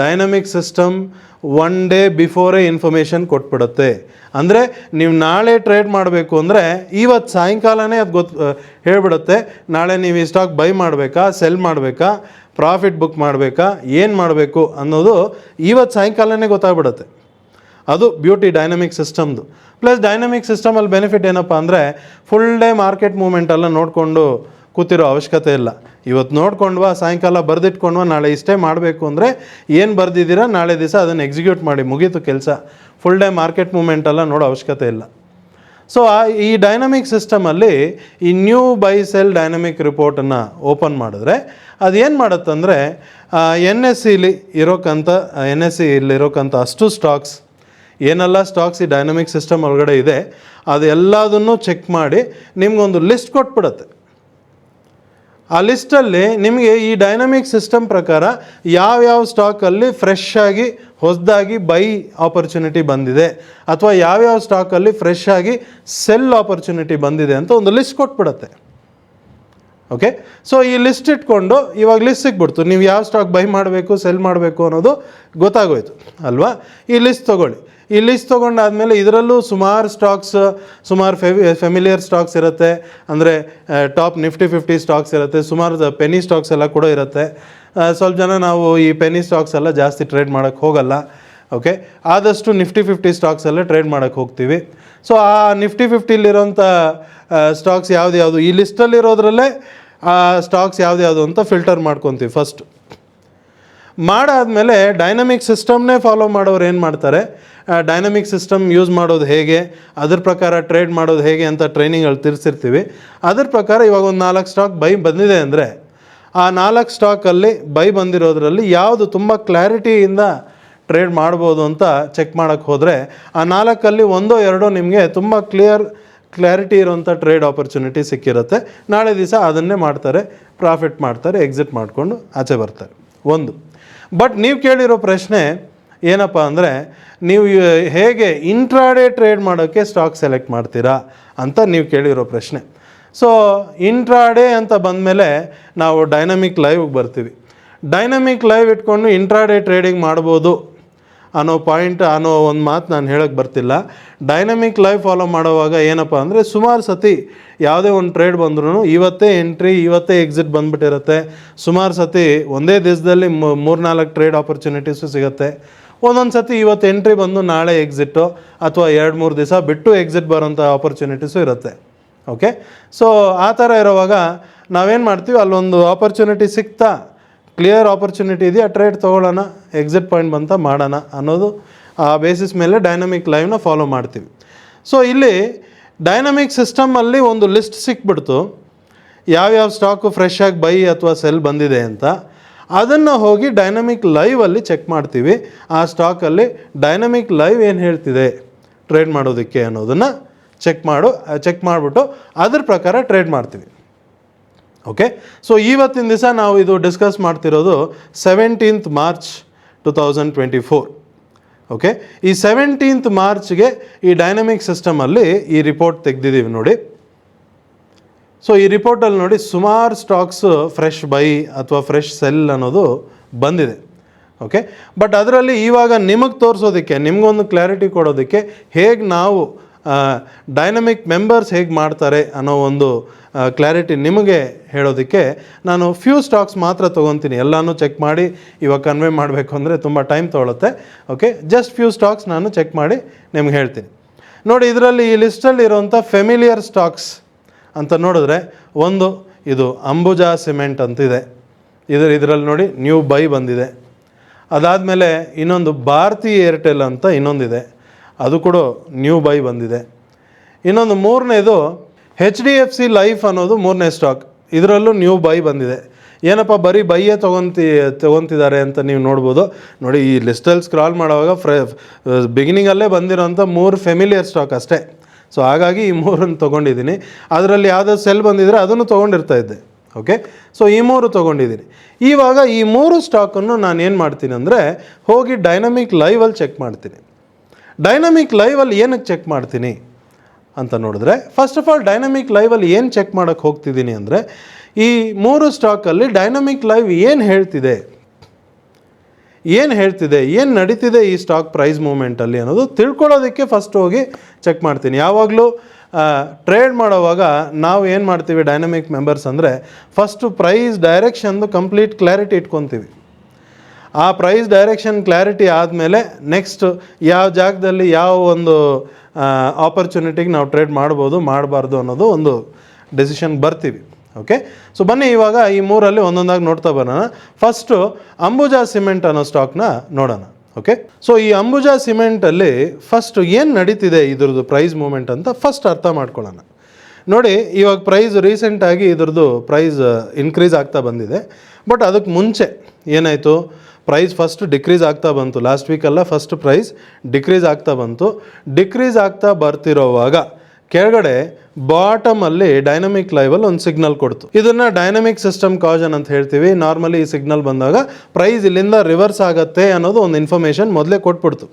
Speaker 1: dynamic system one day before information ಕೊಟ್ಬಿಡುತ್ತೆ. ಅಂದರೆ ನೀವು ನಾಳೆ ಟ್ರೇಡ್ ಮಾಡಬೇಕು ಅಂದರೆ ಇವತ್ತು ಸಾಯಂಕಾಲನೇ ಅದು ಹೇಳ್ಬಿಡುತ್ತೆ, ನಾಳೆ ನೀವು ಈ ಸ್ಟಾಕ್ ಬೈ ಮಾಡಬೇಕಾ, ಸೆಲ್ ಮಾಡಬೇಕಾ, ಪ್ರಾಫಿಟ್ ಬುಕ್ ಮಾಡಬೇಕಾ, ಏನು ಮಾಡಬೇಕು ಅನ್ನೋದು ಇವತ್ತು ಸಾಯಂಕಾಲನೇ ಗೊತ್ತಾಗ್ಬಿಡುತ್ತೆ. ಅದು ಬ್ಯೂಟಿ ಡೈನಮಿಕ್ ಸಿಸ್ಟಮ್ದು. ಪ್ಲಸ್ ಡೈನಮಿಕ್ ಸಿಸ್ಟಮಲ್ಲಿ ಬೆನಿಫಿಟ್ ಏನಪ್ಪ ಅಂದರೆ, ಫುಲ್ ಡೇ ಮಾರ್ಕೆಟ್ ಮೂಮೆಂಟೆಲ್ಲ ನೋಡಿಕೊಂಡು ಕೂತಿರೋ ಅವಶ್ಯಕತೆ ಇಲ್ಲ. ಇವತ್ತು ನೋಡ್ಕೊಂಡ್ವಾ, ಸಾಯಂಕಾಲ ಬರೆದಿಟ್ಕೊಂಡ್ವಾ, ನಾಳೆ ಇಷ್ಟೇ ಮಾಡಬೇಕು ಅಂದರೆ ಏನು ಬರೆದಿದ್ದೀರಾ ನಾಳೆ ದಿವಸ ಅದನ್ನು ಎಕ್ಸಿಕ್ಯೂಟ್ ಮಾಡಿ, ಮುಗೀತು ಕೆಲಸ. ಫುಲ್ ಡೇ ಮಾರ್ಕೆಟ್ ಮೂಮೆಂಟೆಲ್ಲ ನೋಡೋ ಅವಶ್ಯಕತೆ ಇಲ್ಲ. ಸೊ ಈ ಡೈನಮಿಕ್ ಸಿಸ್ಟಮಲ್ಲಿ ಈ ನ್ಯೂ ಬೈ ಸೆಲ್ ಡೈನಮಿಕ್ ರಿಪೋರ್ಟನ್ನು ಓಪನ್ ಮಾಡಿದ್ರೆ ಅದೇನು ಮಾಡುತ್ತಂದರೆ, NSE ಇಲ್ಲಿರೋಕ್ಕಂಥ ಅಷ್ಟು ಸ್ಟಾಕ್ಸ್, ಏನೆಲ್ಲ ಸ್ಟಾಕ್ಸ್ ಈ ಡೈನಮಿಕ್ ಸಿಸ್ಟಮ್ ಒಳಗಡೆ ಇದೆ ಅದು ಎಲ್ಲದನ್ನು ಚೆಕ್ ಮಾಡಿ ನಿಮಗೊಂದು ಲಿಸ್ಟ್ ಕೊಟ್ಬಿಡುತ್ತೆ. ಆ ಲಿಸ್ಟಲ್ಲಿ ನಿಮಗೆ ಈ ಡೈನಮಿಕ್ ಸಿಸ್ಟಮ್ ಪ್ರಕಾರ ಯಾವ್ಯಾವ ಸ್ಟಾಕಲ್ಲಿ ಫ್ರೆಶ್ ಆಗಿ ಹೊಸದಾಗಿ ಬೈ ಆಪರ್ಚುನಿಟಿ ಬಂದಿದೆ, ಅಥವಾ ಯಾವ್ಯಾವ ಸ್ಟಾಕಲ್ಲಿ ಫ್ರೆಶ್ ಆಗಿ ಸೆಲ್ ಆಪರ್ಚುನಿಟಿ ಬಂದಿದೆ ಅಂತ ಒಂದು ಲಿಸ್ಟ್ ಕೊಟ್ಬಿಡುತ್ತೆ. ಓಕೆ, ಸೊ ಈ ಲಿಸ್ಟ್ ಇಟ್ಕೊಂಡು ಇವಾಗ ಲಿಸ್ಟ್ ಸಿಕ್ಬಿಡ್ತು, ನೀವು ಯಾವ ಸ್ಟಾಕ್ ಬೈ ಮಾಡಬೇಕು ಸೆಲ್ ಮಾಡಬೇಕು ಅನ್ನೋದು ಗೊತ್ತಾಗೋಯ್ತು ಅಲ್ವಾ. ಈ ಲಿಸ್ಟ್ ತೊಗೊಳ್ಳಿ. ಈ ಲಿಸ್ಟ್ ತೊಗೊಂಡಾದಮೇಲೆ ಇದರಲ್ಲೂ ಸುಮಾರು ಸ್ಟಾಕ್ಸ್, ಸುಮಾರು ಫೆಮಿಲಿಯರ್ ಸ್ಟಾಕ್ಸ್ ಇರುತ್ತೆ, ಅಂದರೆ ಟಾಪ್ ನಿಫ್ಟಿ 50 ಸ್ಟಾಕ್ಸ್ ಇರುತ್ತೆ, ಸುಮಾರು ಪೆನಿ ಸ್ಟಾಕ್ಸ್ ಎಲ್ಲ ಕೂಡ ಇರುತ್ತೆ. ಸ್ವಲ್ಪ ಜನ ನಾವು ಈ ಪೆನಿ ಸ್ಟಾಕ್ಸ್ ಎಲ್ಲ ಜಾಸ್ತಿ ಟ್ರೇಡ್ ಮಾಡೋಕ್ಕೆ ಹೋಗಲ್ಲ. ಓಕೆ, ಆದಷ್ಟು ನಿಫ್ಟಿ 50 ಸ್ಟಾಕ್ಸ್ ಎಲ್ಲ ಟ್ರೇಡ್ ಮಾಡೋಕ್ಕೆ ಹೋಗ್ತೀವಿ. ಸೊ ಆ ನಿಫ್ಟಿ 50ಲಿರೋಂಥ ಸ್ಟಾಕ್ಸ್ ಯಾವ್ದು ಈ ಲಿಸ್ಟಲ್ಲಿರೋದ್ರಲ್ಲೇ ಆ ಸ್ಟಾಕ್ಸ್ ಯಾವ್ದು ಅಂತ ಫಿಲ್ಟರ್ ಮಾಡ್ಕೊತೀವಿ ಫಸ್ಟ್. ಮಾಡಾದಮೇಲೆ ಡೈನಮಿಕ್ ಸಿಸ್ಟಮ್ನೇ ಫಾಲೋ ಮಾಡೋರು ಏನು ಮಾಡ್ತಾರೆ, ಡೈನಮಿಕ್ ಸಿಸ್ಟಮ್ ಯೂಸ್ ಮಾಡೋದು ಹೇಗೆ, ಅದ್ರ ಪ್ರಕಾರ ಟ್ರೇಡ್ ಮಾಡೋದು ಹೇಗೆ ಅಂತ ಟ್ರೈನಿಂಗಲ್ಲಿ ತಿಳಿಸಿರ್ತೀವಿ. ಅದ್ರ ಪ್ರಕಾರ ಇವಾಗ ಒಂದು 4 ಸ್ಟಾಕ್ ಬೈ ಬಂದಿದೆ ಅಂದರೆ ಆ 4 ಸ್ಟಾಕಲ್ಲಿ ಬೈ ಬಂದಿರೋದ್ರಲ್ಲಿ ಯಾವುದು ತುಂಬ ಕ್ಲಾರಿಟಿಯಿಂದ ಟ್ರೇಡ್ ಮಾಡ್ಬೋದು ಅಂತ ಚೆಕ್ ಮಾಡೋಕ್ಕೆ ಹೋದರೆ ಆ 4ಅಲ್ಲಿ 1-2 ನಿಮಗೆ ತುಂಬ ಕ್ಲಾರಿಟಿ ಇರೋಂಥ ಟ್ರೇಡ್ ಆಪರ್ಚುನಿಟಿ ಸಿಕ್ಕಿರುತ್ತೆ. ನಾಳೆ ದಿವಸ ಅದನ್ನೇ ಮಾಡ್ತಾರೆ, ಪ್ರಾಫಿಟ್ ಮಾಡ್ತಾರೆ, ಎಕ್ಸಿಟ್ ಮಾಡಿಕೊಂಡು ಆಚೆ ಬರ್ತಾರೆ. ಒಂದು. ಬಟ್ ನೀವು ಕೇಳಿರೋ ಪ್ರಶ್ನೆ ಏನಪ್ಪ ಅಂದರೆ, ನೀವು ಹೇಗೆ ಇಂಟ್ರಾಡೇ ಟ್ರೇಡ್ ಮಾಡೋಕ್ಕೆ ಸ್ಟಾಕ್ ಸೆಲೆಕ್ಟ್ ಮಾಡ್ತೀರಾ ಅಂತ ನೀವು ಕೇಳಿರೋ ಪ್ರಶ್ನೆ. ಸೊ ಇಂಟ್ರಾಡೇ ಅಂತ ಬಂದಮೇಲೆ ನಾವು ಡೈನಮಿಕ್ ಲೈವ್ಗೆ ಬರ್ತೀವಿ. ಡೈನಮಿಕ್ ಲೈವ್ ಇಟ್ಕೊಂಡು ಇಂಟ್ರಾಡೇ ಟ್ರೇಡಿಂಗ್ ಮಾಡ್ಬೋದು ಅನ್ನೋ ಒಂದು ಮಾತು ನಾನು ಹೇಳೋಕ್ಕೆ ಬರ್ತಿಲ್ಲ. ಡೈನಮಿಕ್ ಲೈವ್ ಫಾಲೋ ಮಾಡೋವಾಗ ಏನಪ್ಪ ಅಂದರೆ, ಸುಮಾರು ಸತಿ ಯಾವುದೇ ಒಂದು ಟ್ರೇಡ್ ಬಂದ್ರೂ ಇವತ್ತೇ ಎಂಟ್ರಿ ಇವತ್ತೇ ಎಕ್ಸಿಟ್ ಬಂದುಬಿಟ್ಟಿರುತ್ತೆ. ಸುಮಾರು ಸತಿ ಒಂದೇ ದಿವಸದಲ್ಲಿ 3-4 ಟ್ರೇಡ್ ಆಪರ್ಚುನಿಟೀಸು ಸಿಗುತ್ತೆ. ಒಂದೊಂದು ಸತಿ ಇವತ್ತು ಎಂಟ್ರಿ ಬಂದು ನಾಳೆ ಎಕ್ಸಿಟ್ಟು, ಅಥವಾ 2-3 ದಿವಸ ಬಿಟ್ಟು ಎಕ್ಸಿಟ್ ಬರೋಂಥ ಆಪರ್ಚುನಿಟೀಸು ಇರುತ್ತೆ. ಓಕೆ, ಸೊ ಆ ಥರ ಇರೋವಾಗ ನಾವೇನು ಮಾಡ್ತೀವಿ, ಅಲ್ಲೊಂದು ಆಪರ್ಚುನಿಟಿ ಸಿಗ್ತಾ ಕ್ಲಿಯರ್ ಆಪರ್ಚುನಿಟಿ ಇದೆಯಾ ಟ್ರೇಡ್ ತೊಗೊಳ್ಳೋಣ, ಎಕ್ಸಿಟ್ ಪಾಯಿಂಟ್ ಬಂತ ಮಾಡೋಣ ಅನ್ನೋದು ಆ ಬೇಸಿಸ್ ಮೇಲೆ ಡೈನಮಿಕ್ ಲೈವ್ನ ಫಾಲೋ ಮಾಡ್ತೀವಿ. ಸೊ ಇಲ್ಲಿ ಡೈನಮಿಕ್ ಸಿಸ್ಟಮಲ್ಲಿ ಒಂದು ಲಿಸ್ಟ್ ಸಿಕ್ಬಿಡ್ತು, ಯಾವ್ಯಾವ ಸ್ಟಾಕು ಫ್ರೆಶ್ ಆಗಿ ಬೈ ಅಥವಾ ಸೆಲ್ ಬಂದಿದೆ ಅಂತ. ಅದನ್ನು ಹೋಗಿ ಡೈನಮಿಕ್ ಲೈವಲ್ಲಿ ಚೆಕ್ ಮಾಡ್ತೀವಿ. ಆ ಸ್ಟಾಕಲ್ಲಿ ಡೈನಮಿಕ್ ಲೈವ್ ಏನು ಹೇಳ್ತಿದೆ ಟ್ರೇಡ್ ಮಾಡೋದಕ್ಕೆ ಅನ್ನೋದನ್ನು ಚೆಕ್ ಮಾಡಿಬಿಟ್ಟು ಅದ್ರ ಪ್ರಕಾರ ಟ್ರೇಡ್ ಮಾಡ್ತೀವಿ. ಓಕೆ, ಸೊ ಇವತ್ತಿನ ದಿವಸ ನಾವು ಇದು ಡಿಸ್ಕಸ್ ಮಾಡ್ತಿರೋದು 17th March 2024. ಓಕೆ, ಈ 17th Marchಗೆ ಈ ಡೈನಮಿಕ್ ಸಿಸ್ಟಮಲ್ಲಿ ಈ ರಿಪೋರ್ಟ್ ತೆಗೆದಿದ್ದೀವಿ ನೋಡಿ. ಸೊ ಈ ರಿಪೋರ್ಟಲ್ಲಿ ನೋಡಿ ಸುಮಾರು ಸ್ಟಾಕ್ಸ್ ಫ್ರೆಶ್ ಬೈ ಅಥವಾ ಫ್ರೆಶ್ ಸೆಲ್ ಅನ್ನೋದು ಬಂದಿದೆ. ಓಕೆ, ಬಟ್ ಅದರಲ್ಲಿ ಇವಾಗ ನಿಮಗೆ ತೋರಿಸೋದಕ್ಕೆ, ನಿಮಗೊಂದು ಕ್ಲಾರಿಟಿ ಕೊಡೋದಕ್ಕೆ ಹೇಗೆ ನಾವು ಡೈನಮಿಕ್ ಮೆಂಬರ್ಸ್ ಹೇಗೆ ಮಾಡ್ತಾರೆ ಅನ್ನೋ ಒಂದು ಕ್ಲಾರಿಟಿ ನಿಮಗೆ ಹೇಳೋದಕ್ಕೆ ನಾನು ಫ್ಯೂ ಸ್ಟಾಕ್ಸ್ ಮಾತ್ರ ತೊಗೊತೀನಿ. ಎಲ್ಲನೂ ಚೆಕ್ ಮಾಡಿ ಇವಾಗ ಕನ್ವೆ ಮಾಡಬೇಕು ಅಂದರೆ ತುಂಬ ಟೈಮ್ ತೊಗೊಳುತ್ತೆ. ಓಕೆ, ಜಸ್ಟ್ ಫ್ಯೂ ಸ್ಟಾಕ್ಸ್ ನಾನು ಚೆಕ್ ಮಾಡಿ ನಿಮ್ಗೆ ಹೇಳ್ತೀನಿ. ನೋಡಿ, ಇದರಲ್ಲಿ ಈ ಲಿಸ್ಟಲ್ಲಿ ಇರೋವಂಥ ಫೆಮಿಲಿಯರ್ ಸ್ಟಾಕ್ಸ್ ಅಂತ ನೋಡಿದ್ರೆ ಒಂದು ಇದು ಅಂಬುಜಾ ಸಿಮೆಂಟ್ ಅಂತಿದೆ. ಇದರಲ್ಲಿ ನೋಡಿ ನ್ಯೂ ಬೈ ಬಂದಿದೆ. ಅದಾದಮೇಲೆ ಇನ್ನೊಂದು ಭಾರತಿ ಏರ್ಟೆಲ್ ಅಂತ ಇನ್ನೊಂದಿದೆ, ಅದು ಕೂಡ ನ್ಯೂ ಬೈ ಬಂದಿದೆ. ಇನ್ನೊಂದು ಮೂರನೇದು HDFC ಲೈಫ್ ಅನ್ನೋದು ಮೂರನೇ ಸ್ಟಾಕ್, ಇದರಲ್ಲೂ ನ್ಯೂ ಬೈ ಬಂದಿದೆ. ಏನಪ್ಪ ಬರೀ ಬೈಯೇ ತೊಗೊತಿದ್ದಾರೆ ಅಂತ ನೀವು ನೋಡ್ಬೋದು. ನೋಡಿ, ಈ ಲಿಸ್ಟಲ್ಲಿ ಸ್ಕ್ರಾಲ್ ಮಾಡುವಾಗ ಬಿಗಿನಿಂಗಲ್ಲೇ ಬಂದಿರೋಂಥ 3 ಫೆಮಿಲಿಯರ್ ಸ್ಟಾಕ್ ಅಷ್ಟೇ. ಸೊ ಹಾಗಾಗಿ ಈ 3 ತೊಗೊಂಡಿದ್ದೀನಿ. ಅದರಲ್ಲಿ ಯಾವುದೋ ಸೆಲ್ ಬಂದಿದ್ರೆ ಅದನ್ನು ತೊಗೊಂಡಿರ್ತಾ ಇದ್ದೆ. ಓಕೆ, ಸೊ ಈ 3 ತೊಗೊಂಡಿದ್ದೀನಿ. ಇವಾಗ ಈ 3 ಸ್ಟಾಕನ್ನು ನಾನು ಏನು ಮಾಡ್ತೀನಿ ಅಂದರೆ ಹೋಗಿ ಡೈನಮಿಕ್ ಲೈವಲ್ಲಿ ಚೆಕ್ ಮಾಡ್ತೀನಿ. ಡೈನಮಿಕ್ ಲೈವಲ್ಲಿ ಏನಕ್ಕೆ ಚೆಕ್ ಮಾಡ್ತೀನಿ ಅಂತ ನೋಡಿದ್ರೆ, ಫಸ್ಟ್ ಆಫ್ ಆಲ್ ಡೈನಮಿಕ್ ಲೈವಲ್ಲಿ ಏನು ಚೆಕ್ ಮಾಡೋಕ್ಕೆ ಹೋಗ್ತಿದ್ದೀನಿ ಅಂದರೆ, ಈ 3 ಸ್ಟಾಕಲ್ಲಿ ಡೈನಮಿಕ್ ಲೈವ್ ಏನು ಹೇಳ್ತಿದೆ, ಏನು ನಡೀತಿದೆ ಈ ಸ್ಟಾಕ್ ಪ್ರೈಸ್ ಮೂಮೆಂಟಲ್ಲಿ ಅನ್ನೋದು ತಿಳ್ಕೊಳ್ಳೋದಕ್ಕೆ ಫಸ್ಟ್ ಹೋಗಿ ಚೆಕ್ ಮಾಡ್ತೀನಿ. ಯಾವಾಗಲೂ ಟ್ರೇಡ್ ಮಾಡೋವಾಗ ನಾವು ಏನು ಮಾಡ್ತೀವಿ ಡೈನಮಿಕ್ ಮೆಂಬರ್ಸ್ ಅಂದರೆ, ಫಸ್ಟು ಪ್ರೈಸ್ ಡೈರೆಕ್ಷನ್ದು ಕಂಪ್ಲೀಟ್ ಕ್ಲಾರಿಟಿ ಇಟ್ಕೊತೀವಿ. ಆ ಪ್ರೈಸ್ ಡೈರೆಕ್ಷನ್ ಕ್ಲಾರಿಟಿ ಆದಮೇಲೆ ನೆಕ್ಸ್ಟ್ ಯಾವ ಜಾಗದಲ್ಲಿ ಯಾವ ಒಂದು ಆಪರ್ಚುನಿಟಿಗೆ ನಾವು ಟ್ರೇಡ್ ಮಾಡ್ಬೋದು ಮಾಡಬಾರ್ದು ಅನ್ನೋದು ಒಂದು ಡೆಸಿಷನ್ ಬರ್ತೀವಿ. ಓಕೆ, ಸೊ ಬನ್ನಿ ಇವಾಗ ಈ 3ರಲ್ಲಿ ಒಂದೊಂದಾಗಿ ನೋಡ್ತಾ ಬರೋಣ. ಫಸ್ಟು ಅಂಬುಜಾ ಸಿಮೆಂಟ್ ಅನ್ನೋ ಸ್ಟಾಕ್ನ ನೋಡೋಣ. ಓಕೆ, ಸೊ ಈ ಅಂಬುಜಾ ಸಿಮೆಂಟಲ್ಲಿ ಫಸ್ಟ್ ಏನು ನಡೀತಿದೆ ಇದ್ರದ್ದು ಪ್ರೈಸ್ ಮೂಮೆಂಟ್ ಅಂತ ಫಸ್ಟ್ ಅರ್ಥ ಮಾಡ್ಕೊಳ್ಳೋಣ. ನೋಡಿ, ಇವಾಗ ಪ್ರೈಸ್ ರೀಸೆಂಟಾಗಿ ಇದ್ರದ್ದು ಪ್ರೈಸ್ ಇನ್ಕ್ರೀಸ್ ಆಗ್ತಾ ಬಂದಿದೆ. ಬಟ್ ಅದಕ್ಕೆ ಮುಂಚೆ ಏನಾಯಿತು, ಪ್ರೈಸ್ ಫಸ್ಟ್ ಡಿಕ್ರೀಸ್ ಆಗ್ತಾ ಬಂತು. ಲಾಸ್ಟ್ ವೀಕೆಲ್ಲ ಫಸ್ಟ್ ಪ್ರೈಸ್ ಡಿಕ್ರೀಸ್ ಆಗ್ತಾ ಬಂತು. ಡಿಕ್ರೀಸ್ ಆಗ್ತಾ ಬರ್ತಿರೋವಾಗ ಕೆಳಗಡೆ ಬಾಟಮಲ್ಲಿ ಡೈನಮಿಕ್ ಲೈವಲ್ಲಿ ಒಂದು ಸಿಗ್ನಲ್ ಕೊಡ್ತು. ಇದನ್ನು ಡೈನಮಿಕ್ ಸಿಸ್ಟಮ್ ಕಾಜನ್ ಅಂತ ಹೇಳ್ತೀವಿ. ನಾರ್ಮಲಿ ಈ ಸಿಗ್ನಲ್ ಬಂದಾಗ ಪ್ರೈಸ್ ಇಲ್ಲಿಂದ ರಿವರ್ಸ್ ಆಗುತ್ತೆ ಅನ್ನೋದು ಒಂದು ಇನ್ಫಾರ್ಮೇಷನ್ ಮೊದಲೇ ಕೊಟ್ಬಿಡ್ತು.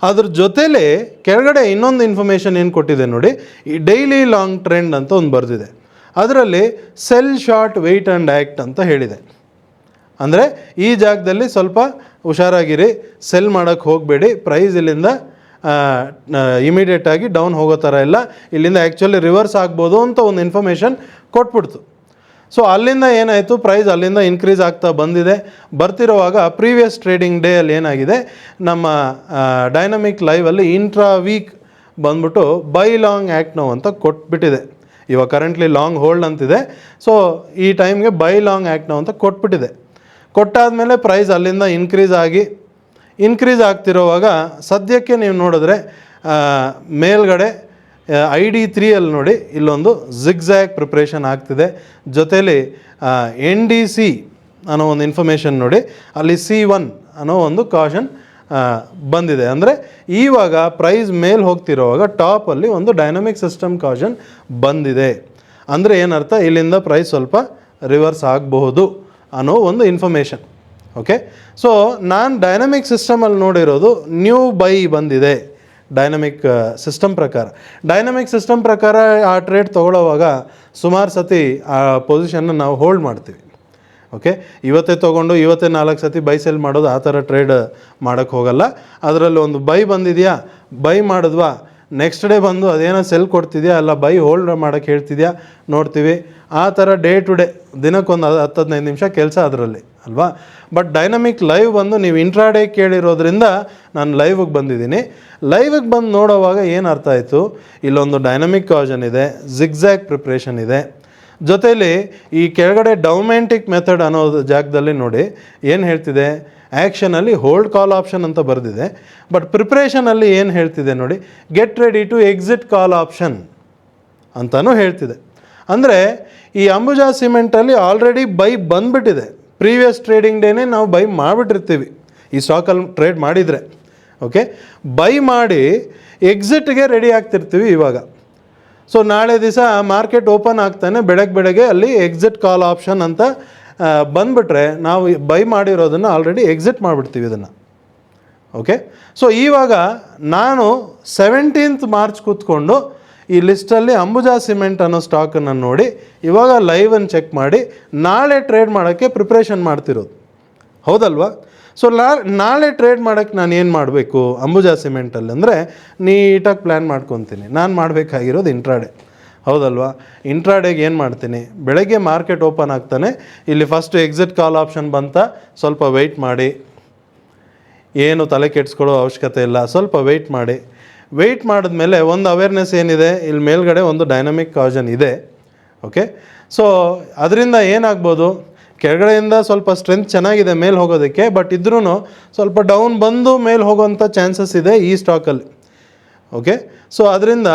Speaker 1: ಅದ್ರ ಜೊತೆಲೇ ಕೆಳಗಡೆ ಇನ್ನೊಂದು ಇನ್ಫಾರ್ಮೇಷನ್ ಏನು ಕೊಟ್ಟಿದೆ ನೋಡಿ, ಈ ಡೈಲಿ ಲಾಂಗ್ ಟ್ರೆಂಡ್ ಅಂತ ಒಂದು ಬರೆದಿದೆ. ಅದರಲ್ಲಿ sell short wait and act ಅಂತ ಹೇಳಿದೆ. ಅಂದರೆ ಈ ಜಾಗದಲ್ಲಿ ಸ್ವಲ್ಪ ಹುಷಾರಾಗಿರಿ, ಸೆಲ್ ಮಾಡೋಕ್ಕೆ ಹೋಗಬೇಡಿ, ಪ್ರೈಸ್ ಇಲ್ಲಿಂದ ಇಮಿಡಿಯೇಟಾಗಿ ಡೌನ್ ಹೋಗೋ ಥರ ಇಲ್ಲ, ಇಲ್ಲಿಂದ ಆ್ಯಕ್ಚುಲಿ ರಿವರ್ಸ್ ಆಗ್ಬೋದು ಅಂತ ಒಂದು ಇನ್ಫಾರ್ಮೇಷನ್ ಕೊಟ್ಬಿಡ್ತು. ಸೊ ಅಲ್ಲಿಂದ ಏನಾಯಿತು, ಪ್ರೈಸ್ ಅಲ್ಲಿಂದ ಇನ್ಕ್ರೀಸ್ ಆಗ್ತಾ ಬರ್ತಿರೋವಾಗ ಪ್ರೀವಿಯಸ್ ಟ್ರೇಡಿಂಗ್ ಡೇ ಅಲ್ಲಿ ಏನಾಗಿದೆ, ನಮ್ಮ ಡೈನಮಿಕ್ ಲೈವಲ್ಲಿ ಇಂಟ್ರಾ ವೀಕ್ ಬಂದ್ಬಿಟ್ಟು ಬೈ ಲಾಂಗ್ ಆ್ಯಕ್ಟ್ ನೋ ಅಂತ ಕೊಟ್ಬಿಟ್ಟಿದೆ. ಇವಾಗ ಕರೆಂಟ್ಲಿ ಲಾಂಗ್ ಹೋಲ್ಡ್ ಅಂತಿದೆ. ಸೊ ಈ ಟೈಮ್ಗೆ ಬೈ ಲಾಂಗ್ ಆ್ಯಕ್ಟ್ ನೋ ಅಂತ ಕೊಟ್ಬಿಟ್ಟಿದೆ. ಕೊಟ್ಟಾದಮೇಲೆ ಪ್ರೈಸ್ ಅಲ್ಲಿಂದ ಇನ್ಕ್ರೀಸ್ ಆಗ್ತಿರೋವಾಗ ಸದ್ಯಕ್ಕೆ ನೀವು ನೋಡಿದ್ರೆ ಮೇಲ್ಗಡೆ ID3 ನೋಡಿ ಇಲ್ಲೊಂದು ಜಿಗ್ಜ್ಯಾಗ್ ಪ್ರಿಪ್ರೇಷನ್ ಆಗ್ತಿದೆ. ಜೊತೆಲಿ NDC ಅನ್ನೋ ಒಂದು ಇನ್ಫಾರ್ಮೇಷನ್ ನೋಡಿ, ಅಲ್ಲಿ C1 ಅನ್ನೋ ಒಂದು ಕಾಷನ್ ಬಂದಿದೆ. ಅಂದರೆ ಇವಾಗ ಪ್ರೈಸ್ ಮೇಲೆ ಹೋಗ್ತಿರೋವಾಗ ಟಾಪಲ್ಲಿ ಒಂದು ಡೈನಮಿಕ್ ಸಿಸ್ಟಮ್ ಕಾಷನ್ ಬಂದಿದೆ. ಅಂದರೆ ಏನರ್ಥ, ಇಲ್ಲಿಂದ ಪ್ರೈಸ್ ಸ್ವಲ್ಪ ರಿವರ್ಸ್ ಆಗಬಹುದು ಅನ್ನೋ ಒಂದು ಇನ್ಫಾರ್ಮೇಷನ್. ಓಕೆ, ಸೊ ನಾನು ಡೈನಮಿಕ್ ಸಿಸ್ಟಮಲ್ಲಿ ನೋಡಿರೋದು ನ್ಯೂ ಬೈ ಬಂದಿದೆ ಡೈನಮಿಕ್ ಸಿಸ್ಟಮ್ ಪ್ರಕಾರ. ಡೈನಮಿಕ್ ಸಿಸ್ಟಮ್ ಪ್ರಕಾರ ಆ ಟ್ರೇಡ್ ತೊಗೊಳ್ಳೋವಾಗ ಸುಮಾರು ಸತಿ ಆ ಪೊಸಿಷನ್ನ ನಾವು ಹೋಲ್ಡ್ ಮಾಡ್ತೀವಿ. ಓಕೆ, ಇವತ್ತೇ ತೊಗೊಂಡು ಇವತ್ತೇ 4 ಸತಿ ಬೈ ಸೆಲ್ ಮಾಡೋದು, ಆ ಥರ ಟ್ರೇಡ್ ಮಾಡೋಕ್ಕೆ ಹೋಗಲ್ಲ. ಅದರಲ್ಲಿ ಒಂದು ಬೈ ಬಂದಿದೆಯಾ, ಬೈ ಮಾಡಿದ್ವಾ, ನೆಕ್ಸ್ಟ್ ಡೇ ಬಂದು ಅದೇನೋ ಸೆಲ್ ಕೊಡ್ತಿದೆಯಾ ಅಲ್ಲ ಬೈ ಹೋಲ್ಡ್ ಮಾಡೋಕ್ಕೆ ಹೇಳ್ತಿದೆಯಾ ನೋಡ್ತೀವಿ. ಆ ಥರ ಡೇ ಟು ಡೇ ದಿನಕ್ಕೊಂದು 10-15 ನಿಮಿಷ ಕೆಲಸ ಅದರಲ್ಲಿ ಅಲ್ವಾ. ಬಟ್ ಡೈನಮಿಕ್ ಲೈವ್ ಬಂದು ನೀವು ಇಂಟ್ರಾಡೇ ಕೇಳಿರೋದ್ರಿಂದ ನಾನು ಲೈವಿಗೆ ಬಂದಿದ್ದೀನಿ. ಲೈವಿಗೆ ಬಂದು ನೋಡೋವಾಗ ಏನು ಅರ್ಥ ಆಯಿತು, ಇಲ್ಲೊಂದು ಡೈನಮಿಕ್ ಕಾಷನ್ ಇದೆ, ಜಿಗ್ಜ್ಯಾಗ್ ಪ್ರಿಪ್ರೇಷನ್ ಇದೆ. ಜೊತೆಯಲ್ಲಿ ಈ ಕೆಳಗಡೆ ಡೌಮೆಂಟಿಕ್ ಮೆಥಡ್ ಅನ್ನೋದು ಜಾಗದಲ್ಲಿ ನೋಡಿ ಏನು ಹೇಳ್ತಿದೆ, ಆ್ಯಕ್ಷನಲ್ಲಿ ಹೋಲ್ಡ್ ಕಾಲ್ ಆಪ್ಷನ್ ಅಂತ ಬರೆದಿದೆ. ಬಟ್ ಪ್ರಿಪ್ರೇಷನಲ್ಲಿ ಏನು ಹೇಳ್ತಿದೆ ನೋಡಿ, get ready to exit call option ಅಂತಲೂ ಹೇಳ್ತಿದೆ. ಅಂದರೆ ಈ ಅಂಬುಜಾ ಸಿಮೆಂಟಲ್ಲಿ ಆಲ್ರೆಡಿ ಬೈ ಬಂದುಬಿಟ್ಟಿದೆ. ಪ್ರೀವಿಯಸ್ ಟ್ರೇಡಿಂಗ್ ಡೇನೇ ನಾವು ಬೈ ಮಾಡಿಬಿಟ್ಟಿರ್ತೀವಿ ಈ ಸ್ಟಾಕಲ್ಲಿ ಟ್ರೇಡ್ ಮಾಡಿದರೆ. ಓಕೆ, ಬೈ ಮಾಡಿ ಎಕ್ಸಿಟ್ಗೆ ರೆಡಿ ಆಗ್ತಿರ್ತೀವಿ ಇವಾಗ. ಸೊ ನಾಳೆ ದಿವಸ ಮಾರ್ಕೆಟ್ ಓಪನ್ ಆಗ್ತಾನೆ ಬೆಳಗ್ಗೆ ಅಲ್ಲಿ ಎಕ್ಸಿಟ್ ಕಾಲ್ ಆಪ್ಷನ್ ಅಂತ ಬಂದುಬಿಟ್ರೆ ನಾವು ಬೈ ಮಾಡಿರೋದನ್ನು ಆಲ್ರೆಡಿ ಎಕ್ಸಿಟ್ ಮಾಡಿಬಿಡ್ತೀವಿ ಇದನ್ನು. ಓಕೆ, ಸೊ ಇವಾಗ ನಾನು 17th ಮಾರ್ಚ್ ಕೂತ್ಕೊಂಡು ಈ ಲಿಸ್ಟಲ್ಲಿ ಅಂಬುಜಾ ಸಿಮೆಂಟ್ ಅನ್ನೋ ಸ್ಟಾಕನ್ನು ನೋಡಿ ಇವಾಗ ಲೈವನ್ನು ಚೆಕ್ ಮಾಡಿ ನಾಳೆ ಟ್ರೇಡ್ ಮಾಡೋಕ್ಕೆ ಪ್ರಿಪ್ರೇಷನ್ ಮಾಡ್ತಿರೋದು. ಹೌದಲ್ವಾ? ಸೊ ನಾಳೆ ಟ್ರೇಡ್ ಮಾಡೋಕ್ಕೆ ನಾನು ಏನು ಮಾಡಬೇಕು ಅಂಬುಜಾ ಸಿಮೆಂಟಲ್ಲಿ ಅಂದರೆ ನೀಟಾಗಿ ಪ್ಲ್ಯಾನ್ ಮಾಡ್ಕೊತೀನಿ. ನಾನು ಮಾಡಬೇಕಾಗಿರೋದು ಇಂಟ್ರಾಡೇ, ಹೌದಲ್ವಾ? ಇಂಟ್ರಾಡೇಗೆ ಏನು ಮಾಡ್ತೀನಿ, ಬೆಳಗ್ಗೆ ಮಾರ್ಕೆಟ್ ಓಪನ್ ಆಗ್ತಾನೆ, ಇಲ್ಲಿ ಫಸ್ಟು ಎಕ್ಸಿಟ್ ಕಾಲ್ ಆಪ್ಷನ್ ಬಂತ, ಸ್ವಲ್ಪ ವೆಯ್ಟ್ ಮಾಡಿ, ಏನು ತಲೆ ಕೆಡಿಸ್ಕೊಳ್ಳೋ ಅವಶ್ಯಕತೆ ಇಲ್ಲ, ಸ್ವಲ್ಪ ವೆಯ್ಟ್ ಮಾಡಿ. ವೆಯ್ಟ್ ಮಾಡಿದ್ಮೇಲೆ ಒಂದು ಅವೇರ್ನೆಸ್ ಏನಿದೆ, ಇಲ್ಲಿ ಮೇಲ್ಗಡೆ ಒಂದು ಡೈನಮಿಕ್ ಕಾಜನ್ ಇದೆ. ಓಕೆ, ಸೊ ಅದರಿಂದ ಏನಾಗ್ಬೋದು, ಕೆಳಗಡೆಯಿಂದ ಸ್ವಲ್ಪ ಸ್ಟ್ರೆಂತ್ ಚೆನ್ನಾಗಿದೆ ಮೇಲೆ ಹೋಗೋದಕ್ಕೆ, ಬಟ್ ಇದ್ರೂ ಸ್ವಲ್ಪ ಡೌನ್ ಬಂದು ಮೇಲೆ ಹೋಗೋವಂಥ ಚಾನ್ಸಸ್ ಇದೆ ಈ ಸ್ಟಾಕಲ್ಲಿ. ಓಕೆ, ಸೊ ಅದರಿಂದ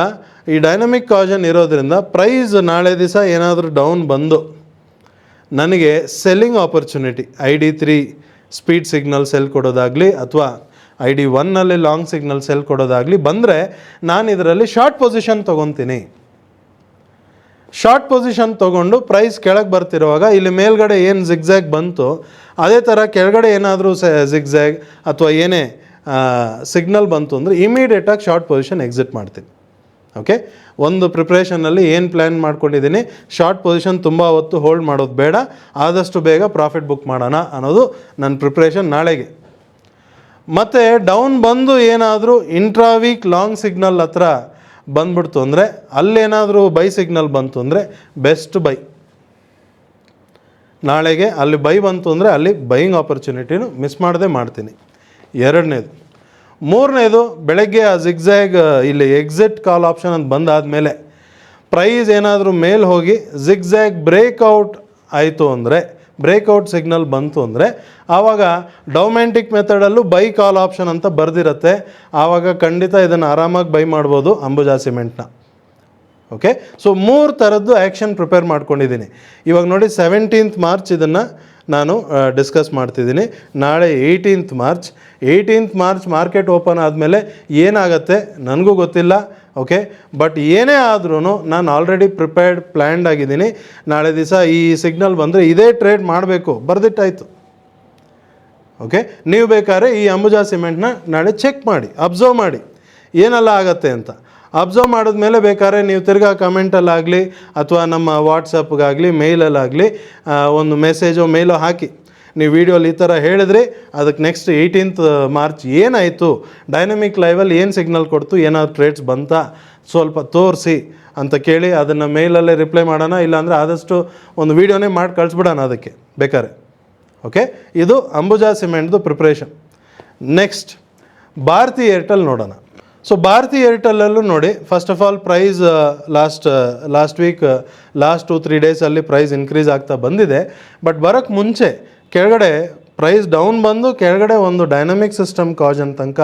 Speaker 1: ಈ ಡೈನಮಿಕ್ ಕಾಜನ್ ಇರೋದ್ರಿಂದ ಪ್ರೈಸ್ ನಾಳೆ ದಿವಸ ಏನಾದರೂ ಡೌನ್ ಬಂದು ನನಗೆ selling opportunity ID3 speed signal sell ಕೊಡೋದಾಗಲಿ ಅಥವಾ ID1ನಲ್ಲಿ ಲಾಂಗ್ ಸಿಗ್ನಲ್ ಸೆಲ್ ಕೊಡೋದಾಗಲಿ ಬಂದರೆ ನಾನು ಇದರಲ್ಲಿ ಶಾರ್ಟ್ ಪೊಸಿಷನ್ ತೊಗೊತೀನಿ. ಶಾರ್ಟ್ ಪೊಸಿಷನ್ ತೊಗೊಂಡು ಪ್ರೈಸ್ ಕೆಳಗೆ ಬರ್ತಿರುವಾಗ ಇಲ್ಲಿ ಮೇಲ್ಗಡೆ ಏನು ಜಿಗ್ಜ್ಯಾಗ್ ಬಂತು ಅದೇ ಥರ ಕೆಳಗಡೆ ಏನಾದರೂ ಜಿಗ್ಜ್ಯಾಗ್ ಅಥವಾ ಏನೇ ಸಿಗ್ನಲ್ ಬಂತು ಅಂದರೆ ಇಮಿಡಿಯೇಟಾಗಿ ಶಾರ್ಟ್ ಪೊಸಿಷನ್ ಎಕ್ಸಿಟ್ ಮಾಡ್ತೀನಿ. ಓಕೆ, ಒಂದು ಪ್ರಿಪ್ರೇಷನಲ್ಲಿ ಏನು ಪ್ಲ್ಯಾನ್ ಮಾಡ್ಕೊಂಡಿದ್ದೀನಿ, ಶಾರ್ಟ್ ಪೊಸಿಷನ್ ತುಂಬ ಹೊತ್ತು ಹೋಲ್ಡ್ ಮಾಡೋದು ಬೇಡ, ಆದಷ್ಟು ಬೇಗ ಪ್ರಾಫಿಟ್ ಬುಕ್ ಮಾಡೋಣ ಅನ್ನೋದು ನನ್ನ ಪ್ರಿಪ್ರೇಷನ್ ನಾಳೆಗೆ. ಮತ್ತು ಡೌನ್ ಬಂದು ಏನಾದರೂ ಇಂಟ್ರಾ ವೀಕ್ ಲಾಂಗ್ ಸಿಗ್ನಲ್ ಹತ್ರ ಬಂದ್ಬಿಡ್ತು ಅಂದರೆ ಅಲ್ಲೇನಾದರೂ ಬೈ ಸಿಗ್ನಲ್ ಬಂತು ಅಂದರೆ ಬೆಸ್ಟ್ ಬೈ. ನಾಳೆಗೆ ಅಲ್ಲಿ ಬೈ ಬಂತು ಅಂದರೆ ಅಲ್ಲಿ ಬೈಯಿಂಗ್ ಆಪರ್ಚುನಿಟಿನೂ ಮಿಸ್ ಮಾಡದೆ ಮಾಡ್ತೀನಿ. ಎರಡನೇದು. ಮೂರನೇದು, ಬೆಳಗ್ಗೆ ಆ ಜಿಗ್ಜ್ಯಾಗ್ ಇಲ್ಲಿ ಎಕ್ಸಿಟ್ ಕಾಲ್ ಆಪ್ಷನ್ ಅಂತ ಬಂದಾದಮೇಲೆ ಪ್ರೈಸ್ ಏನಾದರೂ ಮೇಲೆ ಹೋಗಿ ಜಿಗ್ಜ್ಯಾಗ್ ಬ್ರೇಕ್ಔಟ್ ಆಯಿತು ಅಂದರೆ, ಬ್ರೇಕ್ಔಟ್ ಸಿಗ್ನಲ್ ಬಂತು ಅಂದರೆ ಆವಾಗ ಡೌಮೆಂಟಿಕ್ ಮೆಥಡಲ್ಲೂ ಬೈ ಕಾಲ್ ಆಪ್ಷನ್ ಅಂತ ಬರೆದಿರುತ್ತೆ. ಆವಾಗ ಖಂಡಿತ ಇದನ್ನು ಆರಾಮಾಗಿ ಬೈ ಮಾಡ್ಬೋದು ಅಂಬುಜಾ ಸಿಮೆಂಟ್ನ. ಓಕೆ, ಸೊ 3 ಥರದ್ದು ಆ್ಯಕ್ಷನ್ ಪ್ರಿಪೇರ್ ಮಾಡ್ಕೊಂಡಿದ್ದೀನಿ. ಇವಾಗ ನೋಡಿ 17th ಮಾರ್ಚ್ ಇದನ್ನು ನಾನು ಡಿಸ್ಕಸ್ ಮಾಡ್ತಿದ್ದೀನಿ. ನಾಳೆ 18th ಮಾರ್ಚ್ ಮಾರ್ಕೆಟ್ ಓಪನ್ ಆದಮೇಲೆ ಏನಾಗುತ್ತೆ ನನಗೂ ಗೊತ್ತಿಲ್ಲ. ಓಕೆ, ಬಟ್ ಏನೇ ಆದ್ರೂ ನಾನು ಆಲ್ರೆಡಿ ಪ್ಲ್ಯಾಂಡ್ ಆಗಿದ್ದೀನಿ. ನಾಳೆ ದಿವಸ ಈ ಸಿಗ್ನಲ್ ಬಂದರೆ ಇದೇ ಟ್ರೇಡ್ ಮಾಡಬೇಕು, ಬರೆದಿಟ್ಟಾಯಿತು. ಓಕೆ, ನೀವು ಬೇಕಾದ್ರೆ ಈ ಅಂಬುಜಾ ಸಿಮೆಂಟ್ನ ನಾಳೆ ಚೆಕ್ ಮಾಡಿ, ಅಬ್ಸರ್ವ್ ಮಾಡಿ ಏನೆಲ್ಲ ಆಗತ್ತೆ ಅಂತ. ಅಬ್ಸರ್ವ್ ಮಾಡಿದ್ಮೇಲೆ ಬೇಕಾದ್ರೆ ನೀವು ತಿರ್ಗಾ ಕಮೆಂಟಲ್ಲಾಗಲಿ ಅಥವಾ ನಮ್ಮ ವಾಟ್ಸಪ್ಗಾಗಲಿ ಮೇಲಲ್ಲಾಗಲಿ ಒಂದು ಮೆಸೇಜೋ ಮೇಲೋ ಹಾಕಿ, ನೀವು ವೀಡಿಯೋಲಿ ಈ ಥರ ಹೇಳಿದ್ರಿ, ಅದಕ್ಕೆ ನೆಕ್ಸ್ಟ್ 18th ಮಾರ್ಚ್ ಏನಾಯಿತು, ಡೈನಮಿಕ್ ಲೈವಲ್ಲಿ ಏನು ಸಿಗ್ನಲ್ ಕೊಡ್ತು, ಏನಾದ್ರು ಟ್ರೇಡ್ಸ್ ಬಂತಾ ಸ್ವಲ್ಪ ತೋರಿಸಿ ಅಂತ ಕೇಳಿ ಅದನ್ನು ಮೇಲಲ್ಲೇ ರಿಪ್ಲೈ ಮಾಡೋಣ. ಇಲ್ಲಾಂದರೆ ಆದಷ್ಟು ಒಂದು ವೀಡಿಯೋನೇ ಮಾಡಿ ಕಳಿಸ್ಬಿಡೋಣ ಅದಕ್ಕೆ ಬೇಕಾದ್ರೆ. ಓಕೆ, ಇದು ಅಂಬುಜಾ ಸಿಮೆಂಟ್ದು ಪ್ರಿಪ್ರೇಷನ್. ನೆಕ್ಸ್ಟ್ ಭಾರತಿ ಏರ್ಟೆಲ್ ನೋಡೋಣ. ಸೊ ಭಾರತಿ ಏರ್ಟೆಲ್ಲಲ್ಲೂ ನೋಡಿ, first of all price last week last 2-3 ಡೇಸಲ್ಲಿ ಪ್ರೈಸ್ ಇನ್ಕ್ರೀಸ್ ಆಗ್ತಾ ಬಂದಿದೆ. ಬಟ್ ಬರೋಕ್ಕೆ ಮುಂಚೆ ಕೆಳಗಡೆ ಪ್ರೈಸ್ ಡೌನ್ ಬಂದು ಕೆಳಗಡೆ ಒಂದು ಡೈನಮಿಕ್ ಸಿಸ್ಟಮ್ ಕಾಜನ್ ತನಕ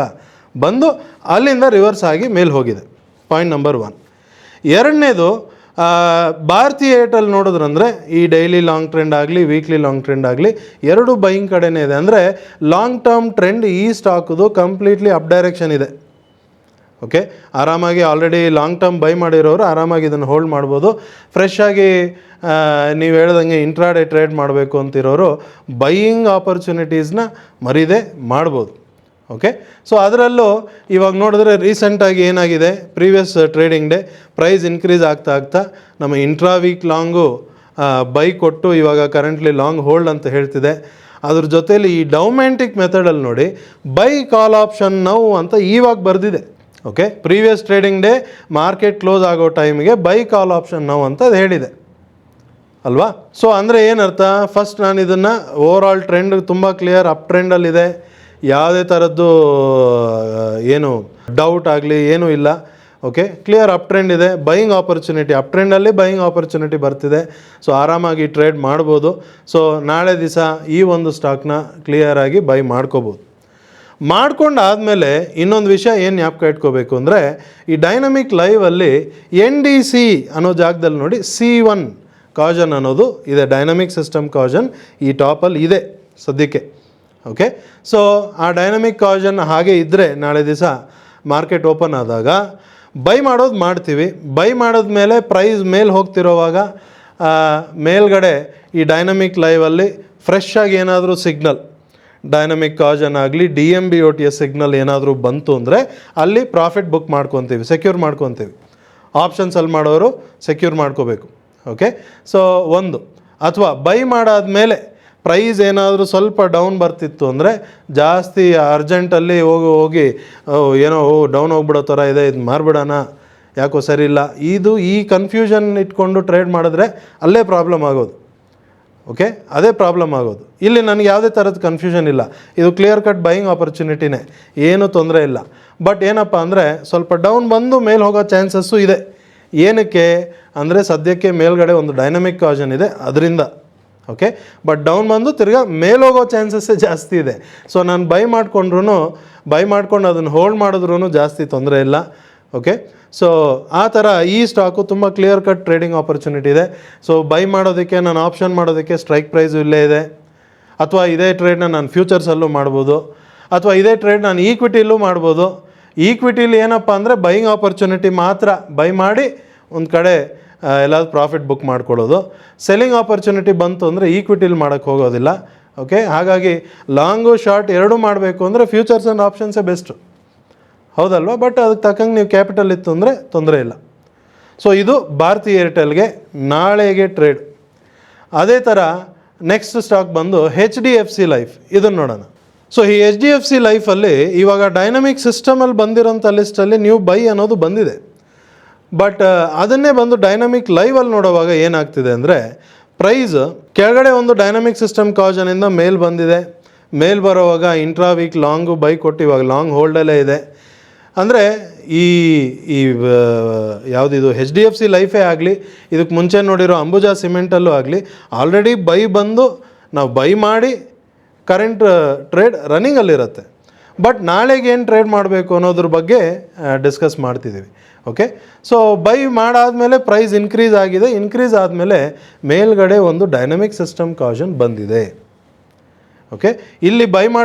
Speaker 1: ಬಂದು ಅಲ್ಲಿಂದ ರಿವರ್ಸ್ ಆಗಿ ಮೇಲೆ ಹೋಗಿದೆ. Point number 1. ಎರಡನೇದು, ಭಾರತಿ ಏರ್ಟೆಲ್ ನೋಡಿದ್ರಂದರೆ ಈ ಡೈಲಿ ಲಾಂಗ್ ಟ್ರೆಂಡ್ ಆಗಲಿ ವೀಕ್ಲಿ ಲಾಂಗ್ ಟ್ರೆಂಡ್ ಆಗಲಿ ಎರಡೂ ಬೈಯಿಂಗ್ ಕಡೆನೇ ಇದೆ. ಅಂದರೆ ಲಾಂಗ್ ಟರ್ಮ್ ಟ್ರೆಂಡ್ ಈ ಸ್ಟಾಕ್ದು ಕಂಪ್ಲೀಟ್ಲಿ ಅಪ್ ಡೈರೆಕ್ಷನ್ ಇದೆ. ಓಕೆ, ಆರಾಮಾಗಿ ಆಲ್ರೆಡಿ ಲಾಂಗ್ ಟರ್ಮ್ ಬೈ ಮಾಡಿರೋರು ಆರಾಮಾಗಿ ಇದನ್ನು ಹೋಲ್ಡ್ ಮಾಡ್ಬೋದು. ಫ್ರೆಶ್ ಆಗಿ ನೀವು ಹೇಳ್ದಂಗೆ ಇಂಟ್ರಾಡೇ ಟ್ರೇಡ್ ಮಾಡಬೇಕು ಅಂತಿರೋರು ಬೈಯಿಂಗ್ ಆಪರ್ಚುನಿಟೀಸ್ನ ಮರೀದೆ ಮಾಡ್ಬೋದು. ಓಕೆ, ಸೊ ಅದರಲ್ಲೂ ಇವಾಗ ನೋಡಿದ್ರೆ ರೀಸೆಂಟಾಗಿ ಏನಾಗಿದೆ, previous trading day price increase ಆಗ್ತಾ ನಮ್ಮ ಇಂಟ್ರಾ ವೀಕ್ ಲಾಂಗು ಬೈ ಕೊಟ್ಟು ಇವಾಗ ಕರೆಂಟ್ಲಿ ಲಾಂಗ್ ಹೋಲ್ಡ್ ಅಂತ ಹೇಳ್ತಿದೆ. ಅದ್ರ ಜೊತೇಲಿ ಈ ಡೌಮೆಂಟಿಕ್ ಮೆಥಡಲ್ಲಿ ನೋಡಿ ಬೈ ಕಾಲ್ ಆಪ್ಷನ್ ನೌ ಅಂತ ಇವಾಗ ಬರೆದಿದೆ. Okay, previous trading day market close ಆಗೋ ಟೈಮಿಗೆ ಬೈ ಕಾಲ್ ಆಪ್ಷನ್ ನೌ ಅಂತ ಅದು ಹೇಳಿದೆ ಅಲ್ವಾ. ಸೊ ಅಂದರೆ ಏನರ್ಥ, ಫಸ್ಟ್ ನಾನು ಇದನ್ನು ಓವರ್ ಆಲ್ ಟ್ರೆಂಡ್ ತುಂಬ ಕ್ಲಿಯರ್ ಅಪ್ ಟ್ರೆಂಡಲ್ಲಿದೆ, ಯಾವುದೇ ಥರದ್ದು ಏನು ಡೌಟ್ ಆಗಲಿ ಏನೂ ಇಲ್ಲ. ಓಕೆ, ಕ್ಲಿಯರ್ ಅಪ್ ಟ್ರೆಂಡ್ ಇದೆ, ಬೈಯಿಂಗ್ ಆಪರ್ಚುನಿಟಿ ಅಪ್ ಟ್ರೆಂಡಲ್ಲಿ ಬೈಯಿಂಗ್ ಆಪರ್ಚುನಿಟಿ ಬರ್ತಿದೆ. ಸೊ ಆರಾಮಾಗಿ ಟ್ರೇಡ್ ಮಾಡ್ಬೋದು. ಸೊ ನಾಳೆ ದಿವಸ ಈ ಒಂದು ಸ್ಟಾಕ್ನ ಕ್ಲಿಯರಾಗಿ ಬೈ ಮಾಡ್ಕೋಬೋದು. ಮಾಡ್ಕೊಂಡಾದಮೇಲೆ ಇನ್ನೊಂದು ವಿಷಯ ಏನು ಜ್ಞಾಪಕ ಇಟ್ಕೋಬೇಕು ಅಂದರೆ, ಈ ಡೈನಮಿಕ್ ಲೈವಲ್ಲಿ NDC ಅನ್ನೋ ಜಾಗದಲ್ಲಿ ನೋಡಿ C1 ಕಾಜನ್ ಅನ್ನೋದು ಇದೆ, ಡೈನಮಿಕ್ ಸಿಸ್ಟಮ್ ಕಾಜನ್ ಈ ಟಾಪಲ್ಲಿ ಇದೆ ಸದ್ಯಕ್ಕೆ. ಓಕೆ, ಸೊ ಆ ಡೈನಮಿಕ್ ಕಾಜನ್ ಹಾಗೆ ಇದ್ದರೆ ನಾಳೆ ದಿವಸ ಮಾರ್ಕೆಟ್ ಓಪನ್ ಆದಾಗ ಬೈ ಮಾಡೋದು ಮಾಡ್ತೀವಿ. ಬೈ ಮಾಡಿದ್ಮೇಲೆ ಪ್ರೈಸ್ ಮೇಲೆ ಹೋಗ್ತಿರೋವಾಗ ಮೇಲ್ಗಡೆ ಈ ಡೈನಮಿಕ್ ಲೈವಲ್ಲಿ ಫ್ರೆಶ್ ಆಗಿ ಏನಾದರೂ ಸಿಗ್ನಲ್ ಡೈನಮಿಕ್ ಕಾಜನ್ ಆಗಲಿ DMBOTS ಸಿಗ್ನಲ್ ಏನಾದರೂ ಬಂತು ಅಂದರೆ ಅಲ್ಲಿ ಪ್ರಾಫಿಟ್ ಬುಕ್ ಮಾಡ್ಕೊತೀವಿ, ಸೆಕ್ಯೂರ್ ಮಾಡ್ಕೊತೀವಿ. ಆಪ್ಷನ್ಸಲ್ಲಿ ಮಾಡೋರು ಸೆಕ್ಯೂರ್ ಮಾಡ್ಕೋಬೇಕು. ಓಕೆ, ಸೊ ಒಂದು ಅಥವಾ ಬೈ ಮಾಡಾದಮೇಲೆ ಪ್ರೈಸ್ ಏನಾದರೂ ಸ್ವಲ್ಪ ಡೌನ್ ಬರ್ತಿತ್ತು ಅಂದರೆ ಜಾಸ್ತಿ ಅರ್ಜೆಂಟಲ್ಲಿ ಹೋಗಿ ಏನೋ ಡೌನ್ ಹೋಗ್ಬಿಡೋ ಥರ ಇದೆ, ಇದು ಮಾರ್ಬಿಡೋಣ, ಯಾಕೋ ಸರಿ ಇಲ್ಲ, ಈ ಕನ್ಫ್ಯೂಷನ್ ಇಟ್ಕೊಂಡು ಟ್ರೇಡ್ ಮಾಡಿದ್ರೆ ಅಲ್ಲೇ ಪ್ರಾಬ್ಲಮ್ ಆಗೋದು. ಓಕೆ, ಅದೇ ಪ್ರಾಬ್ಲಮ್ ಆಗೋದು. ಇಲ್ಲಿ ನನಗೆ ಯಾವುದೇ ಥರದ ಕನ್ಫ್ಯೂಷನ್ ಇಲ್ಲ, ಇದು ಕ್ಲಿಯರ್ ಕಟ್ ಬೈಯಿಂಗ್ ಆಪರ್ಚುನಿಟಿನೇ, ಏನೂ ತೊಂದರೆ ಇಲ್ಲ. ಬಟ್ ಏನಪ್ಪ ಅಂದರೆ ಸ್ವಲ್ಪ ಡೌನ್ ಬಂದು ಮೇಲೆ ಹೋಗೋ ಚಾನ್ಸಸ್ಸು ಇದೆ. ಏನಕ್ಕೆ ಅಂದರೆ ಸದ್ಯಕ್ಕೆ ಮೇಲ್ಗಡೆ ಒಂದು ಡೈನಮಿಕ್ ಕಾಷನ್ ಇದೆ ಅದರಿಂದ. ಓಕೆ, ಬಟ್ ಡೌನ್ ಬಂದು ತಿರ್ಗಾ ಮೇಲೆ ಹೋಗೋ ಚಾನ್ಸಸ್ಸೇ ಜಾಸ್ತಿ ಇದೆ. ಸೊ ನಾನು ಬೈ ಮಾಡ್ಕೊಂಡು ಅದನ್ನು ಹೋಲ್ಡ್ ಮಾಡಿದ್ರೂ ಜಾಸ್ತಿ ತೊಂದರೆ ಇಲ್ಲ. ಓಕೆ, ಸೊ ಆ ಥರ ಈ ಸ್ಟಾಕು ತುಂಬ ಕ್ಲಿಯರ್ ಕಟ್ ಟ್ರೇಡಿಂಗ್ ಆಪರ್ಚುನಿಟಿ ಇದೆ. ಸೊ ಬೈ ಮಾಡೋದಕ್ಕೆ, ನಾನು ಆಪ್ಷನ್ ಮಾಡೋದಕ್ಕೆ ಸ್ಟ್ರೈಕ್ ಪ್ರೈಸು ಇಲ್ಲೇ ಇದೆ, ಅಥವಾ ಇದೇ ಟ್ರೇಡ್ನ ನಾನು ಫ್ಯೂಚರ್ಸಲ್ಲೂ ಮಾಡ್ಬೋದು, ಅಥವಾ ಇದೇ ಟ್ರೇಡ್ ನಾನು ಈಕ್ವಿಟಿಲೂ ಮಾಡ್ಬೋದು. ಈಕ್ವಿಟಿಲಿ ಏನಪ್ಪ ಅಂದರೆ ಬೈಯಿಂಗ್ ಆಪರ್ಚುನಿಟಿ ಮಾತ್ರ ಬೈ ಮಾಡಿ ಒಂದು ಕಡೆ ಎಲ್ಲಾದರೂ ಪ್ರಾಫಿಟ್ ಬುಕ್ ಮಾಡ್ಕೊಳ್ಳೋದು. ಸೆಲ್ಲಿಂಗ್ ಆಪರ್ಚುನಿಟಿ ಬಂತು ಅಂದರೆ ಈಕ್ವಿಟಿಲಿ ಮಾಡೋಕ್ಕೆ ಹೋಗೋದಿಲ್ಲ. ಓಕೆ, ಹಾಗಾಗಿ ಲಾಂಗು ಶಾರ್ಟ್ ಎರಡೂ ಮಾಡಬೇಕು ಅಂದರೆ ಫ್ಯೂಚರ್ಸ್ ಆ್ಯಂಡ್ ಆಪ್ಷನ್ಸೇ ಬೆಸ್ಟು, ಹೌದಲ್ವಾ? ಬಟ್ ಅದಕ್ಕೆ ತಕ್ಕಂಗೆ ನೀವು ಕ್ಯಾಪಿಟಲ್ ಇತ್ತು ಅಂದರೆ ತೊಂದರೆ ಇಲ್ಲ. ಸೊ ಇದು ಭಾರತಿ ಏರ್ಟೆಲ್ಗೆ ನಾಳೆಗೆ ಟ್ರೇಡ್. ಅದೇ ಥರ ನೆಕ್ಸ್ಟ್ ಸ್ಟಾಕ್ ಬಂದು HDFC ಲೈಫ್. ಇದನ್ನು ನೋಡೋಣ. ಸೊ ಈ HDFC ಲೈಫಲ್ಲಿ ಇವಾಗ ಡೈನಮಿಕ್ ಸಿಸ್ಟಮಲ್ಲಿ ಬಂದಿರೋಂಥ ಲಿಸ್ಟಲ್ಲಿ ನ್ಯೂ ಬೈ ಅನ್ನೋದು ಬಂದಿದೆ. ಬಟ್ ಅದನ್ನೇ ಬಂದು ಡೈನಮಿಕ್ ಲೈವಲ್ಲಿ ನೋಡೋವಾಗ ಏನಾಗ್ತಿದೆ ಅಂದರೆ ಪ್ರೈಸ್ ಕೆಳಗಡೆ ಒಂದು ಡೈನಮಿಕ್ ಸಿಸ್ಟಮ್ ಕಾಷನಿಂದ ಮೇಲ್ ಬಂದಿದೆ. ಮೇಲ್ ಬರೋವಾಗ ಇಂಟ್ರಾ ವೀಕ್ ಲಾಂಗು ಬೈ ಕೊಟ್ಟು ಇವಾಗ ಲಾಂಗ್ ಹೋಲ್ಡಲ್ಲೇ ಇದೆ. ಅಂದರೆ ಈ ಯಾವುದಿದು HDFC ಲೈಫೇ ಆಗಲಿ, ಇದಕ್ಕೆ ಮುಂಚೆ ನೋಡಿರೋ ಅಂಬುಜಾ ಸಿಮೆಂಟಲ್ಲೂ ಆಗಲಿ ಆಲ್ರೆಡಿ ಬೈ ಬಂದು ನಾವು ಬೈ ಮಾಡಿ ಕರೆಂಟ್ ಟ್ರೇಡ್ ರನ್ನಿಂಗಲ್ಲಿರುತ್ತೆ. ಬಟ್ ನಾಳೆಗೆ ಏನು ಟ್ರೇಡ್ ಮಾಡಬೇಕು ಅನ್ನೋದ್ರ ಬಗ್ಗೆ ಡಿಸ್ಕಸ್ ಮಾಡ್ತಿದ್ದೀವಿ. ಓಕೆ, ಸೊ ಬೈ ಮಾಡಾದಮೇಲೆ ಪ್ರೈಸ್ ಇನ್ಕ್ರೀಸ್ ಆಗಿದೆ. ಇನ್ಕ್ರೀಸ್ ಆದಮೇಲೆ ಮೇಲ್ಗಡೆ ಒಂದು ಡೈನಮಿಕ್ ಸಿಸ್ಟಮ್ ಕಾಷನ್ ಬಂದಿದೆ. ಓಕೆ, ಇಲ್ಲಿ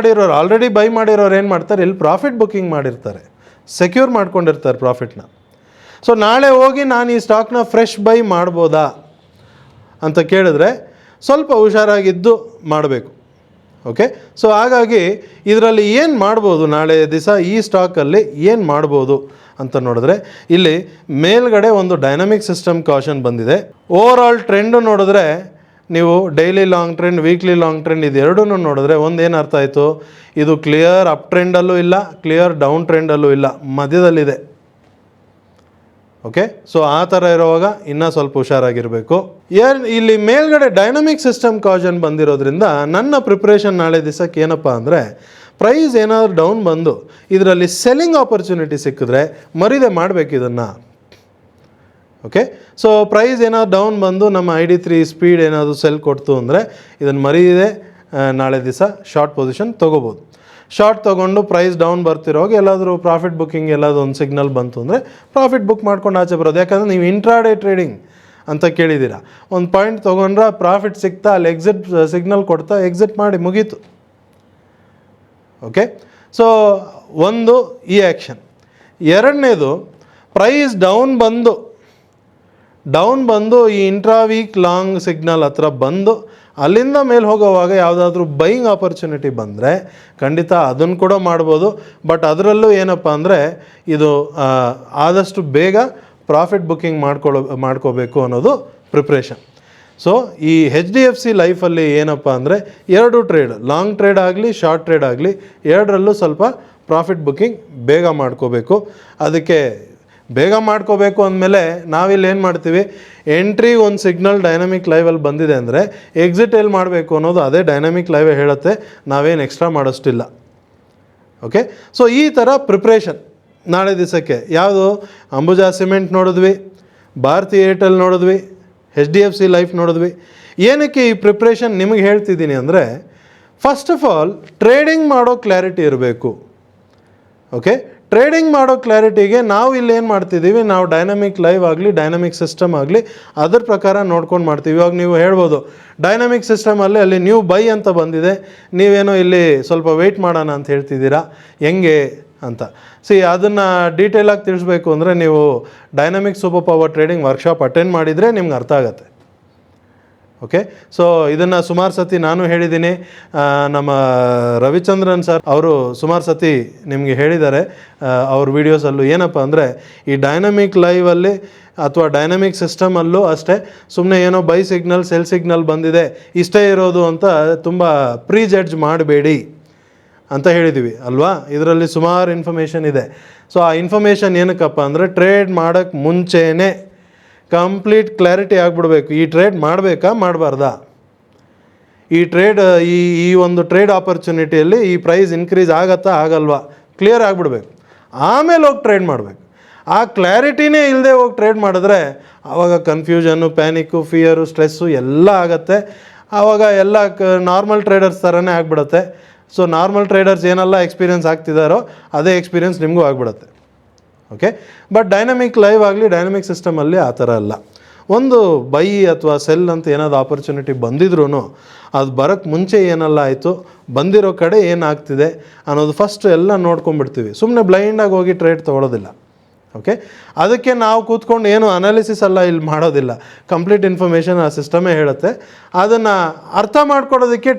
Speaker 1: ಆಲ್ರೆಡಿ ಬೈ ಮಾಡಿರೋರು ಏನು ಮಾಡ್ತಾರೆ, ಇಲ್ಲಿ ಪ್ರಾಫಿಟ್ ಬುಕ್ಕಿಂಗ್ ಮಾಡಿರ್ತಾರೆ, ಸೆಕ್ಯೂರ್ ಮಾಡ್ಕೊಂಡಿರ್ತಾರೆ ಪ್ರಾಫಿಟ್ನ. ಸೊ ನಾಳೆ ಹೋಗಿ ನಾನು ಈ ಸ್ಟಾಕ್ನ ಫ್ರೆಶ್ ಬೈ ಮಾಡ್ಬೋದಾ ಅಂತ ಕೇಳಿದ್ರೆ ಸ್ವಲ್ಪ ಹುಷಾರಾಗಿದ್ದು ಮಾಡಬೇಕು. ಓಕೆ, ಸೊ ಹಾಗಾಗಿ ಇದರಲ್ಲಿ ಏನು ಮಾಡ್ಬೋದು, ನಾಳೆ ದಿವಸ ಈ ಸ್ಟಾಕಲ್ಲಿ ಏನು ಮಾಡ್ಬೋದು ಅಂತ ನೋಡಿದ್ರೆ ಇಲ್ಲಿ ಮೇಲ್ಗಡೆ ಒಂದು ಡೈನಮಿಕ್ ಸಿಸ್ಟಮ್ ಕಾಷನ್ ಬಂದಿದೆ. ಓವರ್ ಆಲ್ ಟ್ರೆಂಡು ನೋಡಿದ್ರೆ ನೀವು daily long trend, weekly long trend ಇದೆರಡೂ ನೋಡಿದ್ರೆ ಒಂದೇನು ಅರ್ಥ ಆಯಿತು, ಇದು ಕ್ಲಿಯರ್ ಅಪ್ ಟ್ರೆಂಡಲ್ಲೂ ಇಲ್ಲ, ಕ್ಲಿಯರ್ ಡೌನ್ ಟ್ರೆಂಡಲ್ಲೂ ಇಲ್ಲ, ಮಧ್ಯದಲ್ಲಿದೆ. ಓಕೆ, ಸೊ ಆ ಥರ ಇರುವಾಗ ಇನ್ನೂ ಸ್ವಲ್ಪ ಹುಷಾರಾಗಿರಬೇಕು. ಇಲ್ಲಿ ಮೇಲ್ಗಡೆ ಡೈನಮಿಕ್ ಸಿಸ್ಟಮ್ ಕಾಷನ್ ಬಂದಿರೋದ್ರಿಂದ ನನ್ನ ಪ್ರಿಪ್ರೇಷನ್ ನಾಳೆ ದಿವಸಕ್ಕೆ ಏನಪ್ಪ ಅಂದರೆ ಪ್ರೈಸ್ ಏನಾದರೂ ಡೌನ್ ಬಂದು ಇದರಲ್ಲಿ ಸೆಲ್ಲಿಂಗ್ ಆಪರ್ಚುನಿಟಿ ಸಿಕ್ಕಿದ್ರೆ ಮರಿದೆ ಮಾಡಬೇಕು ಇದನ್ನು. ಓಕೆ, ಸೊ ಪ್ರೈಸ್ ಏನಾದ್ರು ಡೌನ್ ಬಂದು ನಮ್ಮ ID3 ಸ್ಪೀಡ್ ಏನಾದರೂ ಸೆಲ್ ಕೊಡ್ತು ಅಂದರೆ ಇದನ್ನು ಮರೀದೆ ನಾಳೆ ದಿವಸ ಶಾರ್ಟ್ ಪೊಸಿಷನ್ ತೊಗೋಬೋದು. ಶಾರ್ಟ್ ತೊಗೊಂಡು ಪ್ರೈಸ್ ಡೌನ್ ಬರ್ತಿರೋವಾಗ ಎಲ್ಲಾದರೂ ಪ್ರಾಫಿಟ್ ಬುಕ್ಕಿಂಗ್ ಎಲ್ಲಾದರೂ ಒಂದು ಸಿಗ್ನಲ್ ಬಂತು ಅಂದರೆ ಪ್ರಾಫಿಟ್ ಬುಕ್ ಮಾಡ್ಕೊಂಡು ಆಚೆ ಬರೋದು. ಯಾಕಂದರೆ ನೀವು ಇಂಟ್ರಾಡೇ ಟ್ರೇಡಿಂಗ್ ಅಂತ ಕೇಳಿದ್ದೀರಾ, ಒಂದು ಪಾಯಿಂಟ್ ತೊಗೊಂಡ್ರೆ ಪ್ರಾಫಿಟ್ ಸಿಗ್ತಾ ಅಲ್ಲಿ ಎಕ್ಸಿಟ್ ಸಿಗ್ನಲ್ ಕೊಡ್ತಾ ಎಕ್ಸಿಟ್ ಮಾಡಿ ಮುಗೀತು. ಓಕೆ, ಸೊ ಒಂದು ಈ ಆ್ಯಕ್ಷನ್. ಎರಡನೇದು ಪ್ರೈಸ್ ಡೌನ್ ಬಂದು ಈ ಇಂಟ್ರಾ ವೀಕ್ ಲಾಂಗ್ ಸಿಗ್ನಲ್ ಹತ್ರ ಬಂದು ಅಲ್ಲಿಂದ ಮೇಲೆ ಹೋಗೋವಾಗ ಯಾವುದಾದ್ರೂ ಬೈಯಿಂಗ್ ಆಪರ್ಚುನಿಟಿ ಬಂದರೆ ಖಂಡಿತ ಅದನ್ನು ಕೂಡ ಮಾಡ್ಬೋದು. ಬಟ್ ಅದರಲ್ಲೂ ಏನಪ್ಪ ಅಂದರೆ ಇದು ಆದಷ್ಟು ಬೇಗ ಪ್ರಾಫಿಟ್ ಬುಕ್ಕಿಂಗ್ ಮಾಡ್ಕೋಬೇಕು ಅನ್ನೋದು ಪ್ರಿಪ್ರೇಷನ್. ಸೊ ಈ HDFC ಲೈಫಲ್ಲಿ ಏನಪ್ಪ ಅಂದರೆ ಎರಡು ಟ್ರೇಡ್, ಲಾಂಗ್ ಟ್ರೇಡ್ ಆಗಲಿ ಶಾರ್ಟ್ ಟ್ರೇಡ್ ಆಗಲಿ, ಎರಡರಲ್ಲೂ ಸ್ವಲ್ಪ ಪ್ರಾಫಿಟ್ ಬುಕ್ಕಿಂಗ್ ಬೇಗ ಮಾಡ್ಕೋಬೇಕು. ಅದಕ್ಕೆ ಬೇಗ ಮಾಡ್ಕೋಬೇಕು ಅಂದಮೇಲೆ ನಾವಿಲ್ಲಿ ಏನು ಮಾಡ್ತೀವಿ, ಎಂಟ್ರಿ ಒಂದು ಸಿಗ್ನಲ್ ಡೈನಮಿಕ್ ಲೈವಲ್ಲಿ ಬಂದಿದೆ ಅಂದರೆ ಎಕ್ಸಿಟ್ ಎಲ್ಲಿ ಮಾಡಬೇಕು ಅನ್ನೋದು ಅದೇ ಡೈನಮಿಕ್ ಲೈವೇ ಹೇಳುತ್ತೆ, ನಾವೇನು ಎಕ್ಸ್ಟ್ರಾ ಮಾಡೋಷ್ಟಿಲ್ಲ. ಓಕೆ, ಸೊ ಈ ಥರ ಪ್ರಿಪ್ರೇಷನ್ ನಾಳೆ ದಿವಸಕ್ಕೆ ಯಾವುದು, ಅಂಬುಜಾ ಸಿಮೆಂಟ್ ನೋಡಿದ್ವಿ, ಭಾರತಿ ಏರ್ಟೆಲ್ ನೋಡಿದ್ವಿ, HDFC ಲೈಫ್ ನೋಡಿದ್ವಿ. ಏನಕ್ಕೆ ಈ ಪ್ರಿಪ್ರೇಷನ್ ನಿಮಗೆ ಹೇಳ್ತಿದ್ದೀನಿ ಅಂದರೆ ಫಸ್ಟ್ ಆಫ್ ಆಲ್ ಟ್ರೇಡಿಂಗ್ ಮಾಡೋ ಕ್ಲಾರಿಟಿ ಇರಬೇಕು. ಓಕೆ, ಟ್ರೇಡಿಂಗ್ ಮಾಡೋ ಕ್ಲಾರಿಟಿಗೆ ನಾವು ಇಲ್ಲಿ ಏನು ಮಾಡ್ತಿದ್ದೀವಿ, ನಾವು ಡೈನಮಿಕ್ ಲೈವ್ ಆಗಲಿ ಡೈನಮಿಕ್ ಸಿಸ್ಟಮ್ ಆಗಲಿ ಅದ್ರ ಪ್ರಕಾರ ನೋಡ್ಕೊಂಡು ಮಾಡ್ತೀವಿ. ಇವಾಗ ನೀವು ಹೇಳ್ಬೋದು ಡೈನಮಿಕ್ ಸಿಸ್ಟಮಲ್ಲಿ ಅಲ್ಲಿ ನ್ಯೂ ಬೈ ಅಂತ ಬಂದಿದೆ, ನೀವೇನೋ ಇಲ್ಲಿ ಸ್ವಲ್ಪ ವೆಯ್ಟ್ ಮಾಡೋಣ ಅಂತ ಹೇಳ್ತಿದ್ದೀರಾ, ಹೆಂಗೆ ಅಂತ. ಅದನ್ನು ಡೀಟೇಲಾಗಿ ತಿಳಿಸ್ಬೇಕು ಅಂದರೆ ನೀವು dynamic super power trading workshop attend ಮಾಡಿದರೆ ನಿಮ್ಗೆ ಅರ್ಥ ಆಗುತ್ತೆ. ಓಕೆ. ಸೊ ಇದನ್ನು ಸುಮಾರು ಸತಿ ನಾನು ಹೇಳಿದ್ದೀನಿ, ನಮ್ಮ ರವಿಚಂದ್ರನ್ ಸರ್ ಅವರು ಸುಮಾರು ಸತಿ ನಿಮಗೆ ಹೇಳಿದ್ದಾರೆ ಅವ್ರ ವೀಡಿಯೋಸಲ್ಲೂ. ಏನಪ್ಪ ಅಂದರೆ ಈ ಡೈನಮಿಕ್ ಲೈವಲ್ಲಿ ಅಥವಾ ಡೈನಮಿಕ್ ಸಿಸ್ಟಮಲ್ಲೂ ಅಷ್ಟೇ ಸುಮ್ಮನೆ ಏನೋ ಬೈ ಸಿಗ್ನಲ್ ಸೆಲ್ ಸಿಗ್ನಲ್ ಬಂದಿದೆ ಇಷ್ಟೇ ಇರೋದು ಅಂತ ತುಂಬ ಪ್ರೀ ಜಡ್ಜ್ ಮಾಡಬೇಡಿ ಅಂತ ಹೇಳಿದ್ದೀವಿ ಅಲ್ವಾ. ಇದರಲ್ಲಿ ಸುಮಾರು ಇನ್ಫಾರ್ಮೇಷನ್ ಇದೆ. ಸೊ ಆ ಇನ್ಫಾರ್ಮೇಷನ್ ಏನಕ್ಕಪ್ಪ ಅಂದರೆ ಟ್ರೇಡ್ ಮಾಡೋಕ್ಕೆ ಮುಂಚೆನೇ ಕಂಪ್ಲೀಟ್ ಕ್ಲಾರಿಟಿ ಆಗಿಬಿಡ್ಬೇಕು. ಈ ಟ್ರೇಡ್ ಮಾಡಬೇಕಾ ಮಾಡಬಾರ್ದಾ, ಈ ಟ್ರೇಡ್ ಈ ಒಂದು ಟ್ರೇಡ್ ಆಪರ್ಚುನಿಟಿಯಲ್ಲಿ ಈ ಪ್ರೈಸ್ ಇನ್ಕ್ರೀಸ್ ಆಗತ್ತಾ ಆಗಲ್ವಾ ಕ್ಲಿಯರ್ ಆಗಿಬಿಡ್ಬೇಕು. ಆಮೇಲೆ ಹೋಗಿ ಟ್ರೇಡ್ ಮಾಡಬೇಕು. ಆ ಕ್ಲಾರಿಟಿನೇ ಇಲ್ಲದೆ ಹೋಗಿ ಟ್ರೇಡ್ ಮಾಡಿದ್ರೆ ಆವಾಗ ಕನ್ಫ್ಯೂಷನ್ನು, ಪ್ಯಾನಿಕ್ಕು, ಫಿಯರು, ಸ್ಟ್ರೆಸ್ಸು ಎಲ್ಲ ಆಗುತ್ತೆ. ಆವಾಗ ಎಲ್ಲ ನಾರ್ಮಲ್ ಟ್ರೇಡರ್ಸ್ ಥರನೇ ಆಗಿಬಿಡುತ್ತೆ. ಸೊ ನಾರ್ಮಲ್ ಟ್ರೇಡರ್ಸ್ ಏನೆಲ್ಲ ಎಕ್ಸ್ಪೀರಿಯೆನ್ಸ್ ಆಗ್ತಿದ್ದಾರೋ ಅದೇ ಎಕ್ಸ್ಪೀರಿಯೆನ್ಸ್ ನಿಮಗೂ ಆಗಿಬಿಡುತ್ತೆ. ಓಕೆ. ಬಟ್ ಡೈನಮಿಕ್ ಲೈವ್ ಆಗಲಿ ಡೈನಮಿಕ್ ಸಿಸ್ಟಮಲ್ಲಿ ಆ ಥರ ಅಲ್ಲ. ಒಂದು ಬೈ ಅಥವಾ ಸೆಲ್ ಅಂತ ಏನಾದ್ರು ಆಪರ್ಚುನಿಟಿ ಬಂದಿದ್ರೂ ಅದು ಬರೋಕ್ಕೆ ಮುಂಚೆ ಏನೆಲ್ಲ ಆಯಿತು, ಬಂದಿರೋ ಕಡೆ ಏನಾಗ್ತಿದೆ ಅನ್ನೋದು ಫಸ್ಟ್ ಎಲ್ಲ ನೋಡ್ಕೊಂಡ್ಬಿಡ್ತೀವಿ. ಸುಮ್ಮನೆ ಬ್ಲೈಂಡಾಗಿ ಹೋಗಿ ಟ್ರೇಡ್ ತೊಗೊಳೋದಿಲ್ಲ. ಓಕೆ. ಅದಕ್ಕೆ ನಾವು ಕೂತ್ಕೊಂಡು ಏನು ಅನಾಲಿಸಿಸ್ ಎಲ್ಲ ಇಲ್ಲಿ ಮಾಡೋದಿಲ್ಲ. ಕಂಪ್ಲೀಟ್ ಇನ್ಫಾರ್ಮೇಷನ್ ಆ ಸಿಸ್ಟಮೇ ಹೇಳುತ್ತೆ. ಅದನ್ನು ಅರ್ಥ ಮಾಡ್ಕೊಡೋದಕ್ಕೆ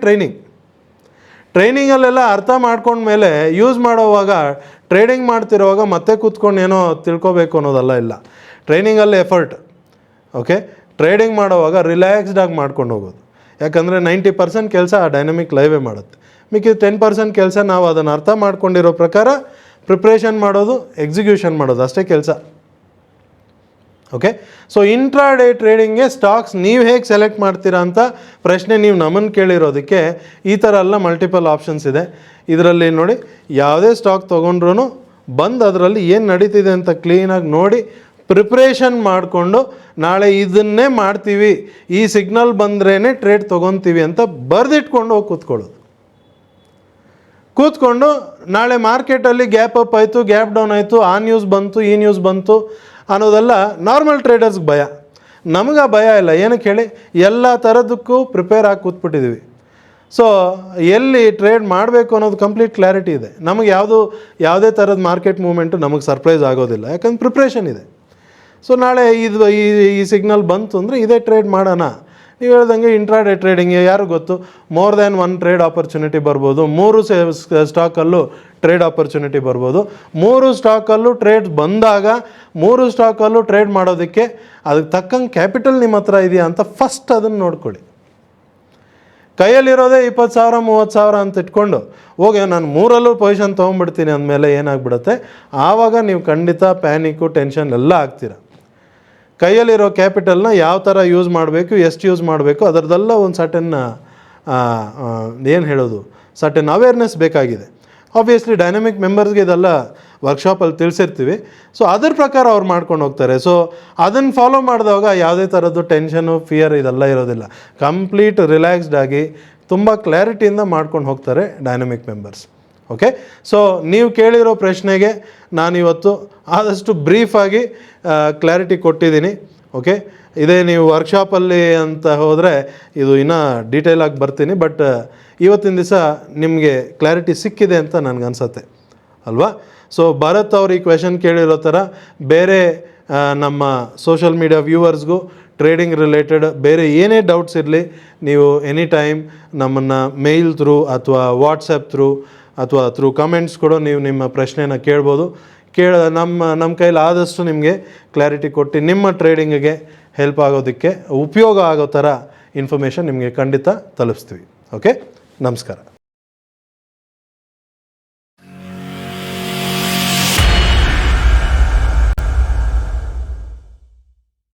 Speaker 1: ಟ್ರೈನಿಂಗಲ್ಲೆಲ್ಲ ಅರ್ಥ ಮಾಡ್ಕೊಂಡ್ಮೇಲೆ ಯೂಸ್ ಮಾಡೋವಾಗ ಟ್ರೇಡಿಂಗ್ ಮಾಡ್ತಿರೋವಾಗ ಮತ್ತೆ ಕೂತ್ಕೊಂಡು ಏನೋ ತಿಳ್ಕೊಬೇಕು ಅನ್ನೋದಲ್ಲ ಇಲ್ಲ. ಟ್ರೈನಿಂಗಲ್ಲಿ ಎಫರ್ಟ್. ಓಕೆ. ಟ್ರೇಡಿಂಗ್ ಮಾಡೋವಾಗ ರಿಲ್ಯಾಕ್ಸ್ಡಾಗಿ ಮಾಡ್ಕೊಂಡು ಹೋಗೋದು. ಯಾಕಂದರೆ 90% ಕೆಲಸ ಆ ಡೈನಮಿಕ್ ಲೈವೇ ಮಾಡುತ್ತೆ. ಮಿಕ್ಕಿದ 10% ಕೆಲಸ ನಾವು ಅದನ್ನು ಅರ್ಥ ಮಾಡ್ಕೊಂಡಿರೋ ಪ್ರಕಾರ ಪ್ರಿಪ್ರೇಷನ್ ಮಾಡೋದು, ಎಕ್ಸಿಕ್ಯೂಷನ್ ಮಾಡೋದು ಅಷ್ಟೇ ಕೆಲಸ. ಓಕೆ. ಸೊ ಇಂಟ್ರಾಡೇ ಟ್ರೇಡಿಂಗ್ಗೆ ಸ್ಟಾಕ್ಸ್ ನೀವು ಹೇಗೆ ಸೆಲೆಕ್ಟ್ ಮಾಡ್ತೀರಾ ಅಂತ ಪ್ರಶ್ನೆ ನೀವು ನಮ್ಮನ್ನು ಕೇಳಿರೋದಕ್ಕೆ ಈ ಥರ ಎಲ್ಲ ಮಲ್ಟಿಪಲ್ ಆಪ್ಷನ್ಸ್ ಇದೆ. ಇದರಲ್ಲಿ ನೋಡಿ, ಯಾವುದೇ ಸ್ಟಾಕ್ ತೊಗೊಂಡ್ರೂ ಬಂದು ಅದರಲ್ಲಿ ಏನು ನಡೀತಿದೆ ಅಂತ ಕ್ಲೀನಾಗಿ ನೋಡಿ ಪ್ರಿಪ್ರೇಷನ್ ಮಾಡಿಕೊಂಡು ನಾಳೆ ಇದನ್ನೇ ಮಾಡ್ತೀವಿ, ಈ ಸಿಗ್ನಲ್ ಬಂದ್ರೇ ಟ್ರೇಡ್ ತೊಗೊತೀವಿ ಅಂತ ಬರೆದಿಟ್ಕೊಂಡು ಹೋಗಿ ಕೂತ್ಕೊಂಡು ನಾಳೆ ಮಾರ್ಕೆಟಲ್ಲಿ ಗ್ಯಾಪ್ ಅಪ್ ಆಯಿತು, ಗ್ಯಾಪ್ ಡೌನ್ ಆಯಿತು, ಆ ನ್ಯೂಸ್ ಬಂತು, ಈ ನ್ಯೂಸ್ ಬಂತು ಅನ್ನೋದೆಲ್ಲ ನಾರ್ಮಲ್ ಟ್ರೇಡರ್ಸ್ಗೆ ಭಯ. ನಮಗೆ ಭಯ ಇಲ್ಲ. ಏನಕ್ಕೆ ಹೇಳಿ, ಎಲ್ಲ ಥರದಕ್ಕೂ ಪ್ರಿಪೇರ್ ಆಗಿ ಕೂತ್ಬಿಟ್ಟಿದ್ದೀವಿ. ಸೊ ಎಲ್ಲಿ ಟ್ರೇಡ್ ಮಾಡಬೇಕು ಅನ್ನೋದು ಕಂಪ್ಲೀಟ್ ಕ್ಲಾರಿಟಿ ಇದೆ. ನಮಗೆ ಯಾವುದೇ ಥರದ ಮಾರ್ಕೆಟ್ ಮೂವ್ಮೆಂಟು ನಮಗೆ ಸರ್ಪ್ರೈಸ್ ಆಗೋದಿಲ್ಲ, ಯಾಕಂದ್ರೆ ಪ್ರಿಪ್ರೇಷನ್ ಇದೆ. ಸೊ ನಾಳೆ ಈ ಸಿಗ್ನಲ್ ಬಂತು ಅಂದರೆ ಇದೇ ಟ್ರೇಡ್ ಮಾಡೋಣ. ನೀವು ಹೇಳ್ದಂಗೆ ಇಂಟ್ರಾಡೇ ಟ್ರೇಡಿಂಗ್ ಯಾರು ಗೊತ್ತು, ಮೋರ್ ದ್ಯಾನ್ 1 ಟ್ರೇಡ್ ಆಪರ್ಚುನಿಟಿ ಬರ್ಬೋದು. 3 ಸ್ಟಾಕಲ್ಲೂ ಟ್ರೇಡ್ ಆಪರ್ಚುನಿಟಿ ಬರ್ಬೋದು. 3 ಸ್ಟಾಕಲ್ಲೂ ಟ್ರೇಡ್ ಬಂದಾಗ 3 ಸ್ಟಾಕಲ್ಲೂ ಟ್ರೇಡ್ ಮಾಡೋದಕ್ಕೆ ಅದಕ್ಕೆ ತಕ್ಕಂಗೆ ಕ್ಯಾಪಿಟಲ್ ನಿಮ್ಮ ಹತ್ರ ಇದೆಯಾ ಅಂತ ಫಸ್ಟ್ ಅದನ್ನು ನೋಡ್ಕೊಳ್ಳಿ. ಕೈಯಲ್ಲಿರೋದೇ 20,000 30,000 ಅಂತ ಇಟ್ಕೊಂಡು ಹೋಗಿ ನಾನು 3ರಲ್ಲೂ ಪೊಸಿಷನ್ ತೊಗೊಂಡ್ಬಿಡ್ತೀನಿ ಅಂದಮೇಲೆ ಏನಾಗ್ಬಿಡುತ್ತೆ, ಆವಾಗ ನೀವು ಖಂಡಿತ ಪ್ಯಾನಿಕ್ಕು, ಟೆನ್ಷನ್ ಎಲ್ಲ ಆಗ್ತೀರ. ಕೈಯಲ್ಲಿರೋ ಕ್ಯಾಪಿಟಲ್ನ ಯಾವ ಥರ ಯೂಸ್ ಮಾಡಬೇಕು, ಎಷ್ಟು ಯೂಸ್ ಮಾಡಬೇಕು, ಅದರದ್ದೆಲ್ಲ ಒಂದು ಸರ್ಟನ್ ಅವೇರ್ನೆಸ್ ಬೇಕಾಗಿದೆ. ಆಬ್ವಿಯಸ್ಲಿ ಡೈನಮಿಕ್ ಮೆಂಬರ್ಸ್ಗೆ ಇದೆಲ್ಲ ವರ್ಕ್ಶಾಪಲ್ಲಿ ತಿಳಿಸಿರ್ತೀವಿ. ಸೊ ಅದ್ರ ಪ್ರಕಾರ ಅವ್ರು ಮಾಡ್ಕೊಂಡು ಹೋಗ್ತಾರೆ. ಸೊ ಅದನ್ನು ಫಾಲೋ ಮಾಡಿದಾಗ ಯಾವುದೇ ಥರದ್ದು ಟೆನ್ಷನು, ಫಿಯರ್ ಇದೆಲ್ಲ ಇರೋದಿಲ್ಲ. ಕಂಪ್ಲೀಟ್ ರಿಲ್ಯಾಕ್ಸ್ಡ್ ಆಗಿ ತುಂಬ ಕ್ಲಾರಿಟಿಯಿಂದ ಮಾಡ್ಕೊಂಡು ಹೋಗ್ತಾರೆ ಡೈನಮಿಕ್ ಮೆಂಬರ್ಸ್. ಓಕೆ. ಸೊ ನೀವು ಕೇಳಿರೋ ಪ್ರಶ್ನೆಗೆ ನಾನಿವತ್ತು ಆದಷ್ಟು ಬ್ರೀಫಾಗಿ ಕ್ಲಾರಿಟಿ ಕೊಟ್ಟಿದ್ದೀನಿ. ಓಕೆ. ಇದೇ ನೀವು ವರ್ಕ್ಶಾಪಲ್ಲಿ ಅಂತ ಹೋದರೆ ಇದು ಇನ್ನೂ ಡೀಟೇಲಾಗಿ ಬರ್ತೀನಿ. ಬಟ್ ಇವತ್ತಿನ ದಿವಸ ನಿಮಗೆ ಕ್ಲಾರಿಟಿ ಸಿಕ್ಕಿದೆ ಅಂತ ನನಗನ್ಸುತ್ತೆ ಅಲ್ವಾ. ಸೊ ಭರತ್ ಅವ್ರು ಈ ಕ್ವೆಶನ್ ಕೇಳಿರೋ ಥರ ಬೇರೆ ನಮ್ಮ ಸೋಷಲ್ ಮೀಡಿಯಾ ವ್ಯೂವರ್ಸ್ಗೂ ಟ್ರೇಡಿಂಗ್ ರಿಲೇಟೆಡ್ ಬೇರೆ ಏನೇ ಡೌಟ್ಸ್ ಇರಲಿ, ನೀವು ಎನಿ ಟೈಮ್ ನಮ್ಮನ್ನು ಮೇಲ್ ಥ್ರೂ ಅಥವಾ ವಾಟ್ಸಪ್ ಥ್ರೂ ಅಥವಾ ಥ್ರೂ ಕಮೆಂಟ್ಸ್ ಕೂಡ ನೀವು ನಿಮ್ಮ ಪ್ರಶ್ನೆನ ಕೇಳ್ಬೋದು. ನಮ್ಮ ಕೈಲಿ ಆದಷ್ಟು ನಿಮಗೆ ಕ್ಲಾರಿಟಿ ಕೊಟ್ಟು ನಿಮ್ಮ ಟ್ರೇಡಿಂಗಿಗೆ ಹೆಲ್ಪ್ ಆಗೋದಕ್ಕೆ, ಉಪಯೋಗ ಆಗೋ ಥರ ಇನ್ಫಾರ್ಮೇಷನ್ ನಿಮಗೆ ಖಂಡಿತ ತಲುಪಿಸ್ತೀವಿ. ಓಕೆ. ನಮಸ್ಕಾರ.